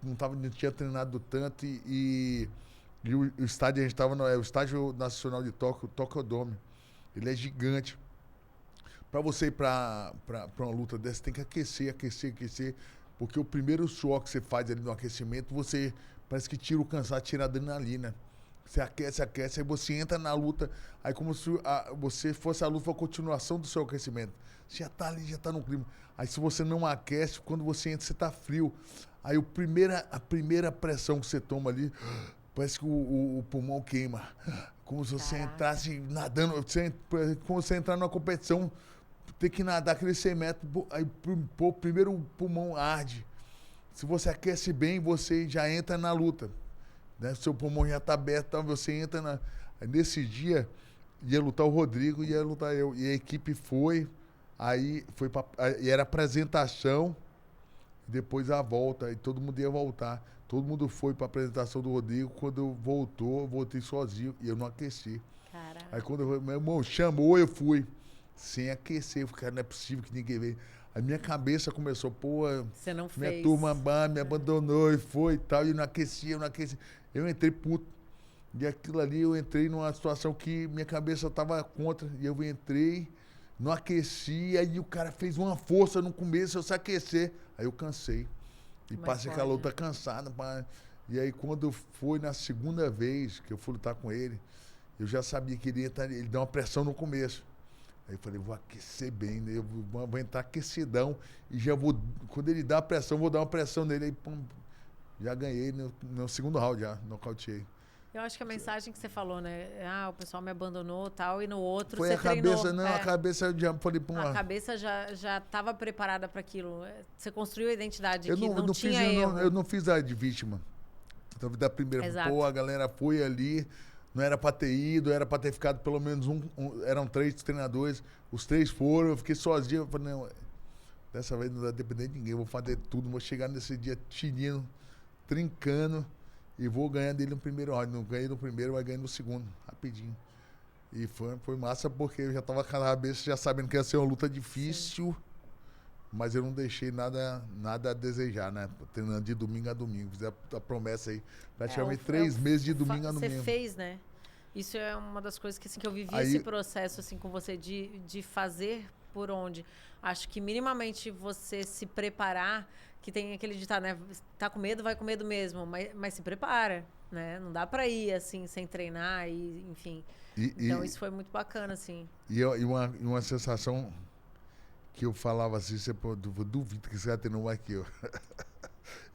tinha treinado tanto e o estádio, a gente estava no Estádio Nacional de Tóquio, Tokyo Dome. Ele é gigante. Para você ir para uma luta dessa, tem que aquecer, porque o primeiro suor que você faz ali no aquecimento, você parece que tira o cansaço, tira a adrenalina. Você aquece, aí você entra na luta, aí como se você fosse a luta, a continuação do seu aquecimento. Você já tá ali, já tá no clima. Aí se você não aquece, quando você entra, você tá frio. Aí a primeira pressão que você toma ali, parece que o pulmão queima. Como se você entrasse nadando, como você entrar numa competição, tem que nadar aqueles 100 metros, aí primeiro o pulmão arde. Se você aquece bem, você já entra na luta. Né? Seu pulmão já está aberto, então você entra na... Nesse dia, ia lutar o Rodrigo, ia lutar eu. E a equipe foi e era apresentação, depois a volta, e todo mundo ia voltar. Todo mundo foi para a apresentação do Rodrigo. Quando voltou, eu voltei sozinho e eu não aqueci. Caraca. Aí quando meu irmão chamou, eu fui. Sem aquecer. Eu falei, cara, não é possível que ninguém veio. A minha cabeça começou, pô, você não minha fez. turma me abandonou e foi e tal, e eu não aquecia. Eu entrei puto. E aquilo ali, eu entrei numa situação que minha cabeça estava contra. E eu entrei, não aqueci, aí o cara fez uma força no começo, eu se aquecer. Aí eu cansei. E passei aquela luta cansada. E aí quando foi na segunda vez que eu fui lutar com ele, eu já sabia que ele deu uma pressão no começo. Aí eu falei, vou aquecer bem, né? Eu vou entrar aquecidão e já vou, quando ele dá a pressão, vou dar uma pressão nele, aí pum, já ganhei no segundo round, já nocauteei. Eu acho que a mensagem que você falou, né? O pessoal me abandonou e tal, e no outro foi você a cabeça, treinou. Não, a cabeça eu já falei, pô, a cabeça já estava preparada para aquilo. Você construiu a identidade eu que não tinha fiz, erro. Eu não fiz a de vítima. Então, da primeira, pô, a galera foi ali, não era para ter ido, era para ter ficado pelo menos eram 3 treinadores, os 3 foram, eu fiquei sozinho, eu falei, não, dessa vez não dá depender de ninguém, vou fazer tudo, vou chegar nesse dia tinindo, trincando e vou ganhar dele no primeiro round. Não ganhei no primeiro, mas ganhei no segundo, rapidinho. E foi massa porque eu já tava com a cabeça já sabendo que ia ser uma luta difícil. Sim. Mas eu não deixei nada a desejar, né? Treinando de domingo a domingo. Fiz a promessa aí. Praticamente 3 meses de domingo a domingo. Você fez, né? Isso é uma das coisas que, assim, que eu vivi esse processo assim, com você de fazer por onde. Acho que minimamente você se preparar, que tem aquele ditado, né? Tá com medo, vai com medo mesmo. Mas se prepara, né? Não dá pra ir, assim, sem treinar e, enfim. Então isso foi muito bacana, assim. E uma sensação... que eu falava assim, eu duvido que você vai ter no aqui.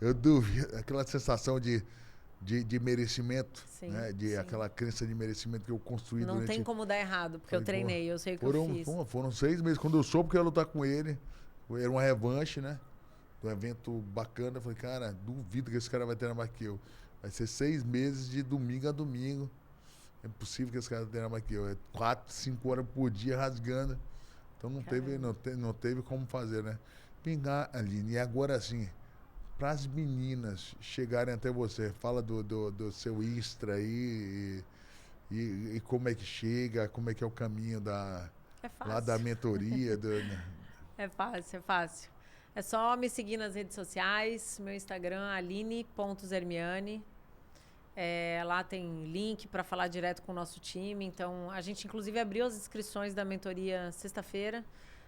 Eu duvido. Aquela sensação de de merecimento, Sim, né? De sim. aquela crença de merecimento que eu construí Não durante... tem como dar errado, porque eu Falei, pô, treinei, eu sei o que eu fiz. foram 6 meses. Quando eu soube que eu ia lutar com ele, era uma revanche, né? Um evento bacana. Eu falei, cara, duvido que esse cara vai treinar mais que eu. Vai ser 6 meses de domingo a domingo. É impossível que esse cara treine mais que eu. É 4, 5 horas por dia rasgando. Então não teve como fazer, né? Pingar, Aline. E agora assim, para as meninas chegarem até você, fala do seu Insta aí e como é que chega, como é que é o caminho É lá da fácil. mentoria. Né? É fácil, é fácil. É só me seguir nas redes sociais, meu Instagram, aline.zermiani. Lá tem link para falar direto com o nosso time. Então, a gente inclusive abriu as inscrições da mentoria sexta-feira.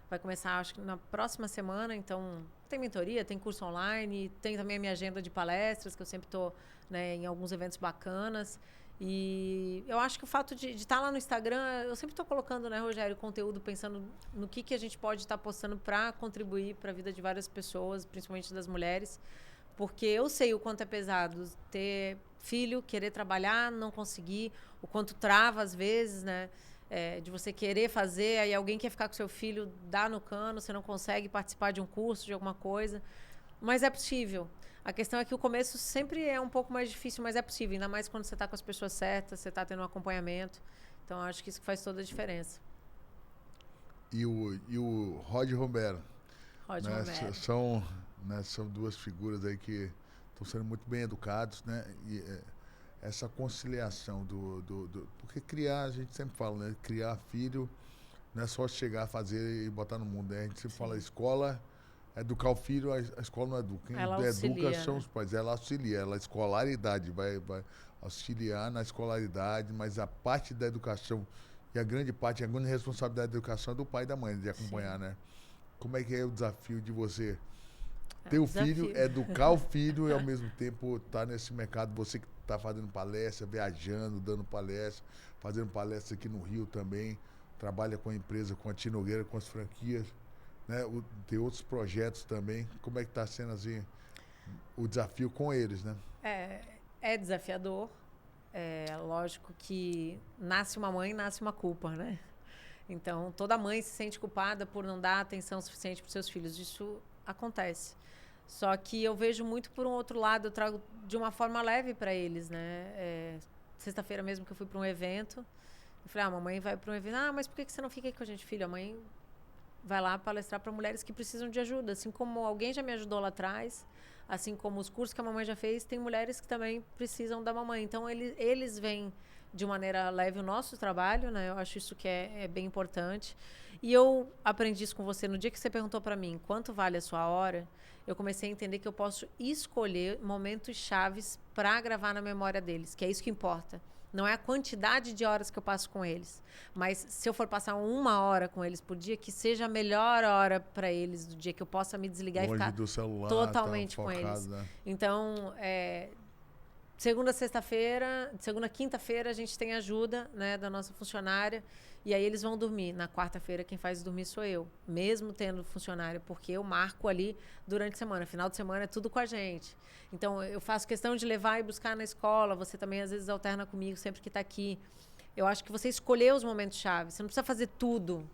Vai começar, acho que na próxima semana. Então, tem mentoria, tem curso online, tem também a minha agenda de palestras, que eu sempre estou, né, em alguns eventos bacanas. E eu acho que o fato de estar lá no Instagram, eu sempre estou colocando, né, Rogério, conteúdo, pensando no que a gente pode estar postando para contribuir para a vida de várias pessoas, principalmente das mulheres. Porque eu sei o quanto é pesado ter filho, querer trabalhar, não conseguir, o quanto trava às vezes, né? De você querer fazer, aí alguém quer ficar com seu filho, dá no cano, você não consegue participar de um curso, de alguma coisa. Mas é possível. A questão é que o começo sempre é um pouco mais difícil, mas é possível. Ainda mais quando você está com as pessoas certas, você está tendo um acompanhamento. Então, acho que isso faz toda a diferença. E o Rod Romero. Rod Né? Romero. São duas figuras aí que estão sendo muito bem educados, né? E essa conciliação porque criar, a gente sempre fala, né? Criar filho não é só chegar a fazer e botar no mundo, né? A gente sempre fala escola, educar o filho, a escola não educa. Quem Ela educa auxilia, são né? os pais, ela auxilia, ela escolaridade, vai auxiliar na escolaridade, mas a parte da educação e a grande responsabilidade da educação é do pai e da mãe, de acompanhar, Sim. né? Como é que é o desafio de você É ter um o filho, desafio. educar o filho e ao mesmo tempo estar nesse mercado, você que está fazendo palestra, viajando, dando palestra, fazendo palestra aqui no Rio também, trabalha com a empresa, com a Tia Nogueira, com as franquias, né? Tem outros projetos também. Como é que está sendo assim o desafio com eles, né? É desafiador. É lógico que nasce uma mãe, nasce uma culpa, né? Então, toda mãe se sente culpada por não dar atenção suficiente para os seus filhos. Isso acontece. Só que eu vejo muito por um outro lado, eu trago de uma forma leve para eles, né? Sexta-feira mesmo que eu fui para um evento, eu falei, mamãe vai para um evento. Mas por que você não fica aqui com a gente, filho? A mãe vai lá palestrar para mulheres que precisam de ajuda. Assim como alguém já me ajudou lá atrás, assim como os cursos que a mamãe já fez, tem mulheres que também precisam da mamãe. Então, eles vêm de maneira leve o nosso trabalho, né? Eu acho isso que é bem importante. E eu aprendi isso com você. No dia que você perguntou para mim quanto vale a sua hora, eu comecei a entender que eu posso escolher momentos chaves para gravar na memória deles, que é isso que importa. Não é a quantidade de horas que eu passo com eles, mas se eu for passar 1 hora com eles por dia, que seja a melhor hora para eles do dia, que eu possa me desligar Longe e ficar do celular, totalmente tá com focado, eles. né? Então, segunda, quinta-feira a gente tem ajuda, né, da nossa funcionária e aí eles vão dormir. Na quarta-feira quem faz dormir sou eu, mesmo tendo funcionária, porque eu marco ali durante a semana. Final de semana é tudo com a gente. Então eu faço questão de levar e buscar na escola. Você também às vezes alterna comigo sempre que está aqui. Eu acho que você escolher os momentos-chave. Você não precisa fazer tudo,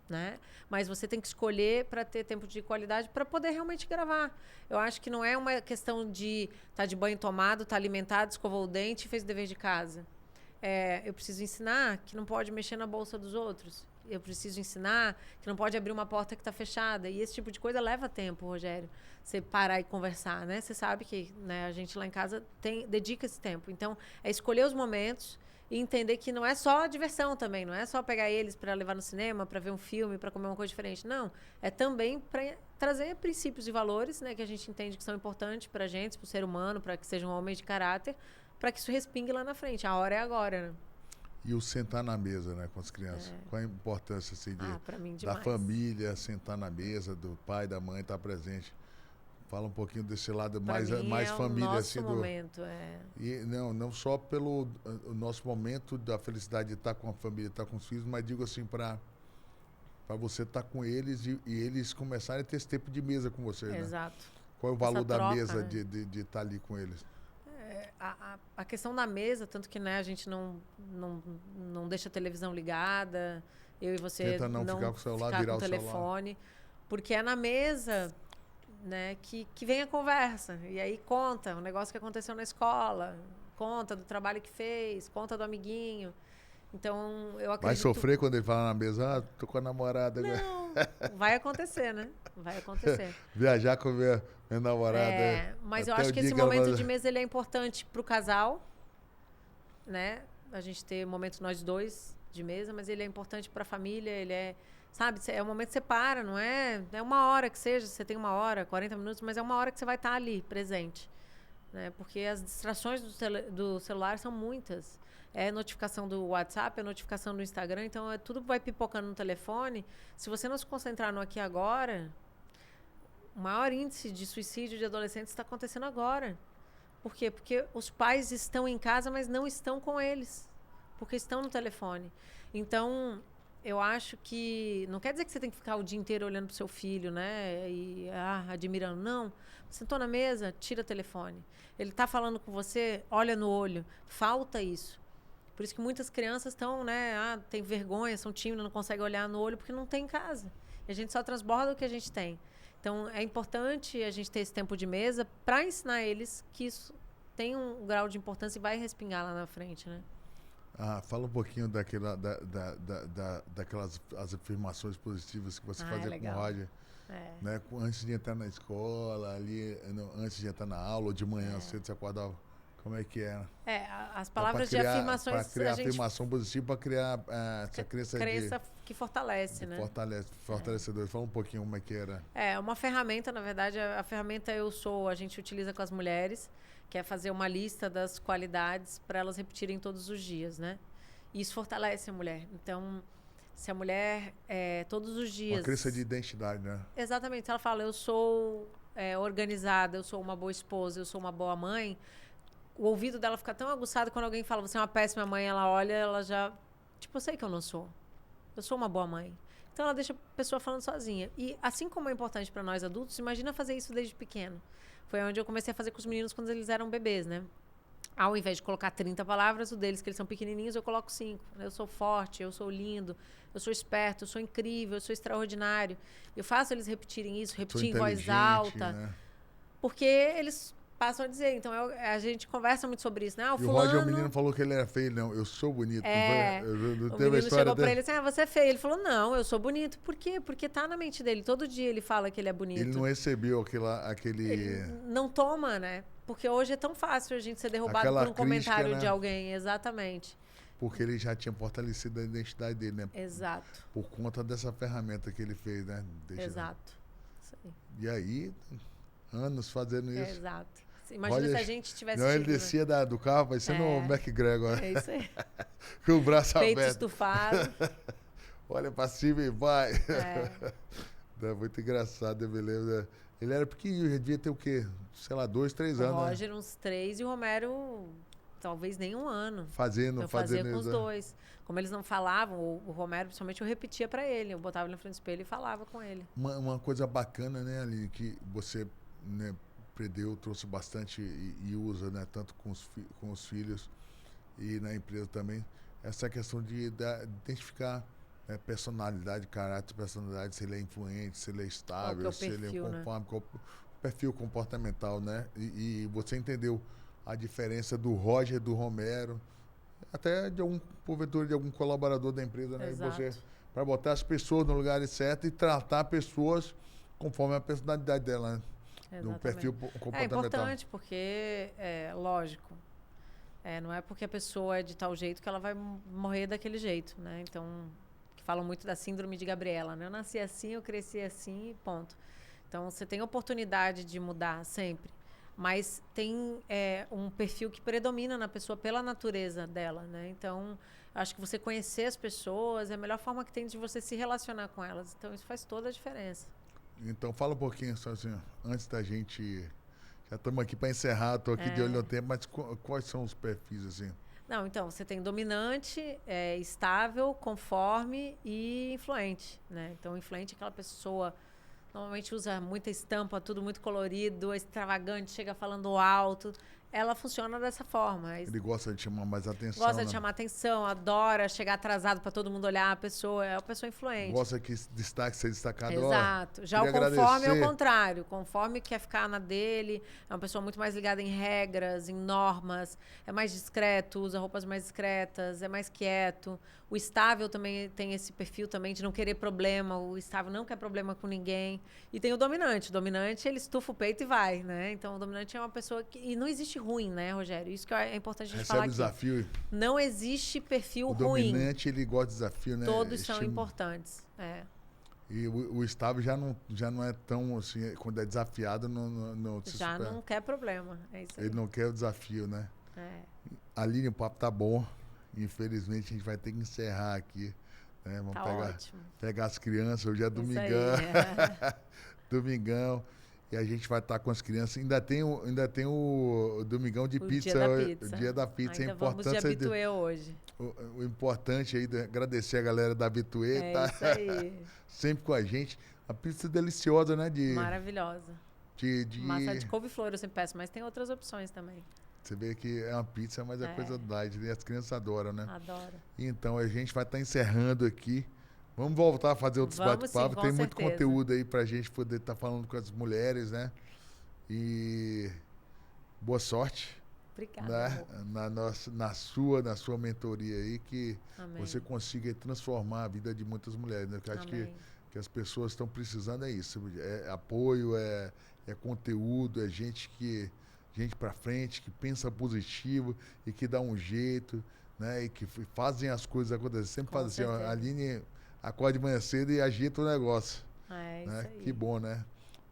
né? Mas você tem que escolher para ter tempo de qualidade para poder realmente gravar. Eu acho que não é uma questão de estar de banho tomado, estar alimentado, escovou o dente e fez o dever de casa. Eu preciso ensinar que não pode mexer na bolsa dos outros. Eu preciso ensinar que não pode abrir uma porta que está fechada. E esse tipo de coisa leva tempo, Rogério. Você parar e conversar, né? Você sabe que, né, a gente lá em casa dedica esse tempo. Então, é escolher os momentos e entender que não é só diversão também. Não é só pegar eles para levar no cinema, para ver um filme, para comer uma coisa diferente. Não. É também para trazer princípios e valores, né, que a gente entende que são importantes para a gente, para o ser humano, para que seja um homem de caráter, para que isso respingue lá na frente. A hora é agora, né? E o sentar na mesa, né, com as crianças. Qual a importância assim, para mim, da demais. família sentar na mesa, do pai, da mãe estar presente? Fala um pouquinho desse lado Pra mais, mim mais é família, o nosso assim, momento. E não só pelo o nosso momento da felicidade de estar com a família, estar com os filhos, mas digo assim, para você estar com eles e eles começarem a ter esse tempo de mesa com você, né? Exato. Qual é o valor Essa da troca, mesa né? de estar ali com eles? a questão da mesa, tanto que, né, a gente não deixa a televisão ligada, eu e você Tenta não ficar com o celular, virar com o o telefone, porque é na mesa, né, que vem a conversa. E aí conta o negócio que aconteceu na escola, conta do trabalho que fez, conta do amiguinho. Então, eu acredito... Vai sofrer quando ele fala na mesa, tô com a namorada agora. Não, vai acontecer, né? Vai acontecer. Viajar com minha namorada. Mas eu até acho o que dia esse ela momento vai- de mesa ele é importante pro casal, né? A gente ter momento nós dois de mesa, mas ele é importante pra família, ele é, sabe, é um momento que você para, não é? É uma hora que seja, você tem uma hora, 40 minutos, mas é uma hora que você vai estar ali, presente, né? Porque as distrações do celular são muitas. É notificação do WhatsApp, é notificação do Instagram, então tudo vai pipocando no telefone. Se você não se concentrar no aqui e agora, o maior índice de suicídio de adolescentes está acontecendo agora. Por quê? Porque os pais estão em casa, mas não estão com eles. Porque estão no telefone. Então, eu acho que... Não quer dizer que você tem que ficar o dia inteiro olhando para o seu filho, né? E admirando. Não. Sentou na mesa, tira o telefone. Ele está falando com você, olha no olho. Falta isso. Por isso que muitas crianças estão, né? Tem vergonha, são tímidas, não conseguem olhar no olho porque não tem em casa. E a gente só transborda o que a gente tem. Então, é importante a gente ter esse tempo de mesa para ensinar eles que isso tem um grau de importância e vai respingar lá na frente, né? Fala um pouquinho daquelas as afirmações positivas que você fazia com o Roger. Né? Antes de entrar na escola, ali, antes de entrar na aula, ou de manhã cedo, você acordava. Como é que era? As palavras de afirmações... Para criar afirmação positiva, para criar essa crença que fortalece, né? Fortalecedor. Fala um pouquinho como é que era. Uma ferramenta, na verdade, a ferramenta a gente utiliza com as mulheres, que é fazer uma lista das qualidades para elas repetirem todos os dias, né? E isso fortalece a mulher. Então, se a mulher, todos os dias... Uma crença de identidade, né? Exatamente. Se ela fala, eu sou organizada, eu sou uma boa esposa, eu sou uma boa mãe... O ouvido dela fica tão aguçado quando alguém fala, você é uma péssima mãe, ela olha, ela já... Tipo, eu sei que eu não sou. Eu sou uma boa mãe. Então, ela deixa a pessoa falando sozinha. E, assim como é importante para nós adultos, imagina fazer isso desde pequeno. Foi onde eu comecei a fazer com os meninos quando eles eram bebês, né? Ao invés de colocar 30 palavras, o deles, que eles são pequenininhos, eu coloco 5. Eu sou forte, eu sou lindo, eu sou esperto, eu sou incrível, eu sou extraordinário. Eu faço eles repetirem isso, repetir em voz alta. Né? Porque eles... passam a dizer. Então, a gente conversa muito sobre isso, né? E o Roger, o menino, falou que ele era feio. Não, eu sou bonito. O menino chegou pra ele assim, você é feio. Ele falou, não, eu sou bonito. Por quê? Porque tá na mente dele. Todo dia ele fala que ele é bonito. Ele não recebeu aquele... Ele não toma, né? Porque hoje é tão fácil a gente ser derrubado por um comentário, né, de alguém. Exatamente. Porque ele já tinha fortalecido a identidade dele, né? Exato. Por conta dessa ferramenta que ele fez, né? Exato. Isso aí. E aí, anos fazendo isso. Exato. Imagina se a gente tivesse ele descia do carro, parecendo o McGregor. É isso aí. Com o braço Peito aberto. estufado. Olha pra cima e vai. É muito engraçado, eu me lembro. Ele era pequenininho, ele devia ter o quê? Sei lá, 2, 3 anos. O Roger, uns 3, e o Romero, talvez nem 1 ano. Fazendo eu fazia com os dois. Como eles não falavam, o Romero, principalmente, eu repetia pra ele. Eu botava ele na frente do espelho e falava com ele. Uma coisa bacana, né, ali, que você... né, trouxe bastante e usa, né, tanto com os filhos e na empresa também, essa questão de identificar, né, personalidade, caráter, personalidade, se ele é influente, se ele é estável, se ele é conforme, qual o perfil comportamental, né? E você entendeu a diferença do Roger, do Romero, até de porventura de algum colaborador da empresa, né? Você, para botar as pessoas no lugar certo e tratar pessoas conforme a personalidade dela, né? Do perfil comportamental. É importante porque, lógico, não é porque a pessoa é de tal jeito que ela vai morrer daquele jeito, né? Então, que falam muito da síndrome de Gabriela, né? Eu nasci assim, eu cresci assim, ponto. Então, você tem oportunidade de mudar sempre, mas tem um perfil que predomina na pessoa pela natureza dela, né? Então, acho que você conhecer as pessoas é a melhor forma que tem de você se relacionar com elas. Então, isso faz toda a diferença. Então, fala um pouquinho, só assim, antes da gente... Já estamos aqui para encerrar, estou aqui de olho no tempo, mas quais são os perfis, assim? Não, então, você tem dominante, estável, conforme e influente, né? Então, influente é aquela pessoa... Normalmente usa muita estampa, tudo muito colorido, extravagante, chega falando alto. ela funciona dessa forma. Ele gosta de chamar mais atenção. Gosta de chamar atenção, adora chegar atrasado para todo mundo olhar a pessoa. É uma pessoa influente. Gosta que destaque, ser destacado. Exato. Já o conforme é o contrário. Conforme quer ficar na dele, é uma pessoa muito mais ligada em regras, em normas, é mais discreto, usa roupas mais discretas, é mais quieto. O estável também tem esse perfil também de não querer problema. O estável não quer problema com ninguém. E tem o dominante. O dominante, ele estufa o peito e vai, né? Então, o dominante é uma pessoa que... E não existe ruim, né, Rogério? Isso que é importante a gente falar aqui. Desafio. Não existe perfil ruim. O dominante, ele gosta de desafio, né? Todos são importantes, E o estável já não é tão, assim, quando é desafiado, não já não quer problema, é isso aí. Ele não quer o desafio, né? Aline, o papo tá bom. Infelizmente, a gente vai ter que encerrar aqui. Né? Vamos pegar as crianças. Hoje é domingão. Domingão. E a gente vai estar com as crianças. Ainda tem o domingão de pizza. O dia da pizza. Ainda vamos de habituê hoje. O importante aí, agradecer a galera da Habituê. Tá? Isso aí. Sempre com a gente. A pizza deliciosa, né? Maravilhosa. Massa de couve-flor eu sempre peço, mas tem outras opções também. Você vê que é uma pizza, mas é coisa light. E as crianças adoram, né? Adoram. Então, a gente vai estar encerrando aqui. Vamos voltar a fazer outros bate-papos. Tem muito conteúdo aí pra gente poder estar falando com as mulheres, né? E boa sorte. Obrigada. Né? Na sua mentoria aí, que Amém. Você consiga transformar a vida de muitas mulheres. Né? Porque eu acho que as pessoas estão precisando é isso. É apoio, é conteúdo, é gente para frente, que pensa positivo e que dá um jeito, né? E que fazem as coisas acontecerem. Sempre faz assim, ó, a Aline acorda de manhã cedo e agita o negócio. Né? Isso aí. Que bom, né?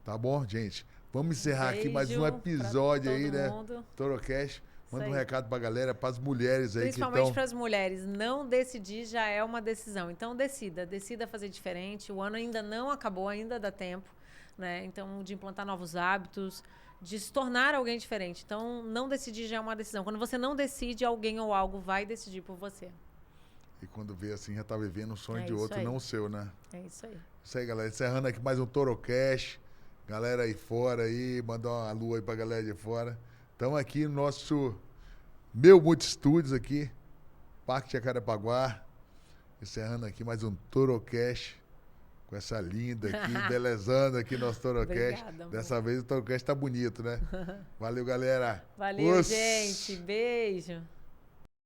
Tá bom, gente? Vamos encerrar aqui mais um episódio aí, né? Torocast. Manda um recado pra galera, pras mulheres aí que estão... Principalmente pras mulheres. Não decidir já é uma decisão. Então, decida fazer diferente. O ano ainda não acabou, ainda dá tempo, né? Então, de implantar novos hábitos, de se tornar alguém diferente. Então, não decidir já é uma decisão. Quando você não decide, alguém ou algo vai decidir por você. E quando vê assim, já tá vivendo o sonho de outro, não o seu, né? É isso aí. Isso aí, galera. Encerrando aqui mais um Torocast. Galera aí fora aí, mandar uma alô aí pra galera de fora. Estamos aqui no nosso Meu Multistúdios aqui, Parque Jacarepaguá. Encerrando aqui mais um Torocast. Com essa linda aqui, belezando aqui nosso Torocast. Dessa vez o Torocast tá bonito, né? Valeu, galera. Valeu, gente. Beijo.